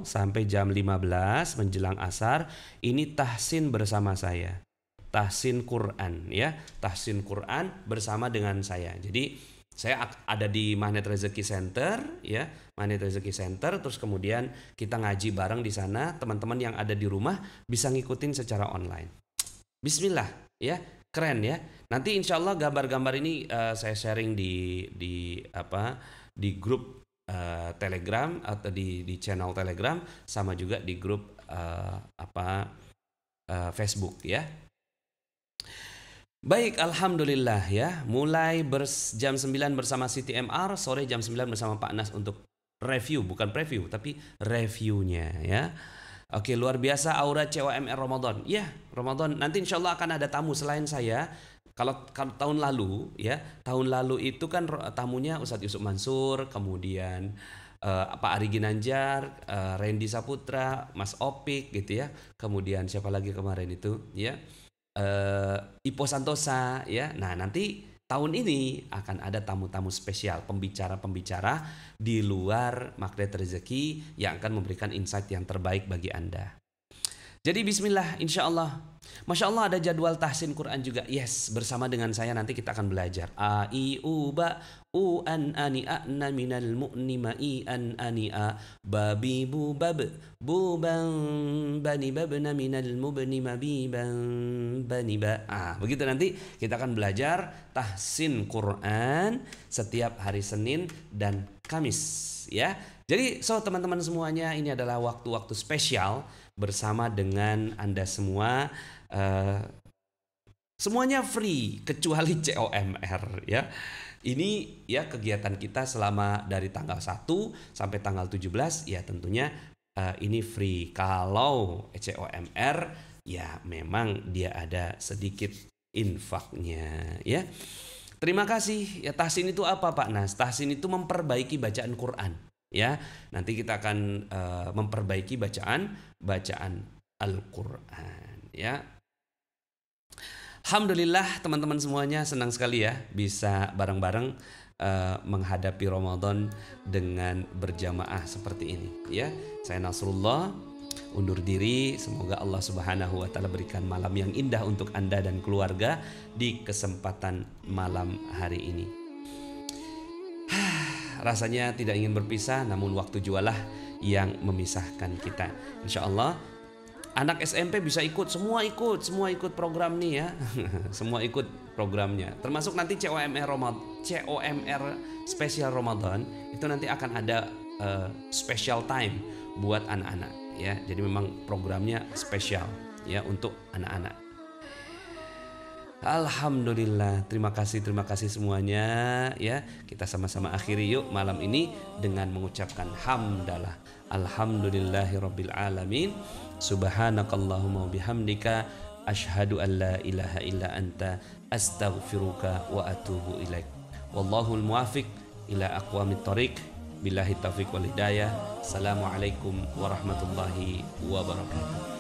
sampai jam 15 menjelang asar. Ini tahsin bersama saya. Tahsin Quran ya. Tahsin Quran bersama dengan saya. Jadi saya ada di Magnet Rezeki Center ya. Magnet Rezeki Center, terus kemudian kita ngaji bareng di sana. Teman-teman yang ada di rumah bisa ngikutin secara online. Bismillah ya. Keren ya. Nanti insya Allah gambar-gambar ini saya sharing di grup Telegram atau di channel Telegram, sama juga di grup Facebook ya. Baik, alhamdulillah ya. Mulai jam 9 bersama Siti MR, sore jam 9 bersama Pak Nas untuk review, bukan preview tapi reviewnya ya. Oke, luar biasa aura COMR Ramadan. Ya, Ramadan nanti insya Allah akan ada tamu selain saya. Kalau tahun lalu ya, tahun lalu itu kan tamunya Ustadz Yusuf Mansur, kemudian Pak Ari Ginanjar, Randy Saputra, Mas Opik gitu ya. Kemudian siapa lagi kemarin itu ya? Ipo Santosa ya. Nah, nanti tahun ini akan ada tamu-tamu spesial, pembicara-pembicara di luar Magnet Rezeki yang akan memberikan insight yang terbaik bagi Anda. Jadi bismillah, insya Allah. Masya Allah ada jadwal tahsin Quran juga. Yes, bersama dengan saya nanti kita akan belajar. A, I, U, Ba, U, An, Ani, A, Na, Minal, Mu'ni, Ma, I, An, Ani, A, Babi, Bu, Bab, Bu, Bang, Bani, Babna, Minal, Mubni, Ma, Bi, Bang, Bani, Ba. Begitu nanti kita akan belajar tahsin Quran setiap hari Senin dan Kamis ya. Jadi teman-teman semuanya, ini adalah waktu-waktu spesial bersama dengan Anda semua. Semuanya free kecuali COMR ya. Ini ya kegiatan kita selama dari tanggal 1 sampai tanggal 17 ya, tentunya ini free. Kalau COMR ya memang dia ada sedikit infaknya ya. Terima kasih. Ya, tahsin itu apa Pak Nas? Tahsin itu memperbaiki bacaan Quran ya. Nanti kita akan memperbaiki bacaan Al-Quran ya. Alhamdulillah teman-teman semuanya, senang sekali ya bisa bareng-bareng menghadapi Ramadan dengan berjamaah seperti ini ya. Saya Nasrullah undur diri, semoga Allah Subhanahu wa taala berikan malam yang indah untuk Anda dan keluarga di kesempatan malam hari ini. Rasanya tidak ingin berpisah, namun waktu jualah yang memisahkan kita. Insya Allah anak SMP bisa ikut, semua ikut program nih ya. Semua ikut programnya. Termasuk nanti COMR spesial Ramadan itu nanti akan ada special time buat anak-anak ya. Jadi memang programnya spesial ya untuk anak-anak. Alhamdulillah, terima kasih semuanya ya. Kita sama-sama akhiri yuk malam ini dengan mengucapkan hamdalah. Alhamdulillahirabbil alamin. Subhanakallahumma bihamdika asyhadu an la ilaha illa anta astaghfiruka wa atubu ilaik. Wallahul muwaffiq ila aqwamit thoriq. Billahi taufiq wal hidayah. Assalamualaikum warahmatullahi wabarakatuh.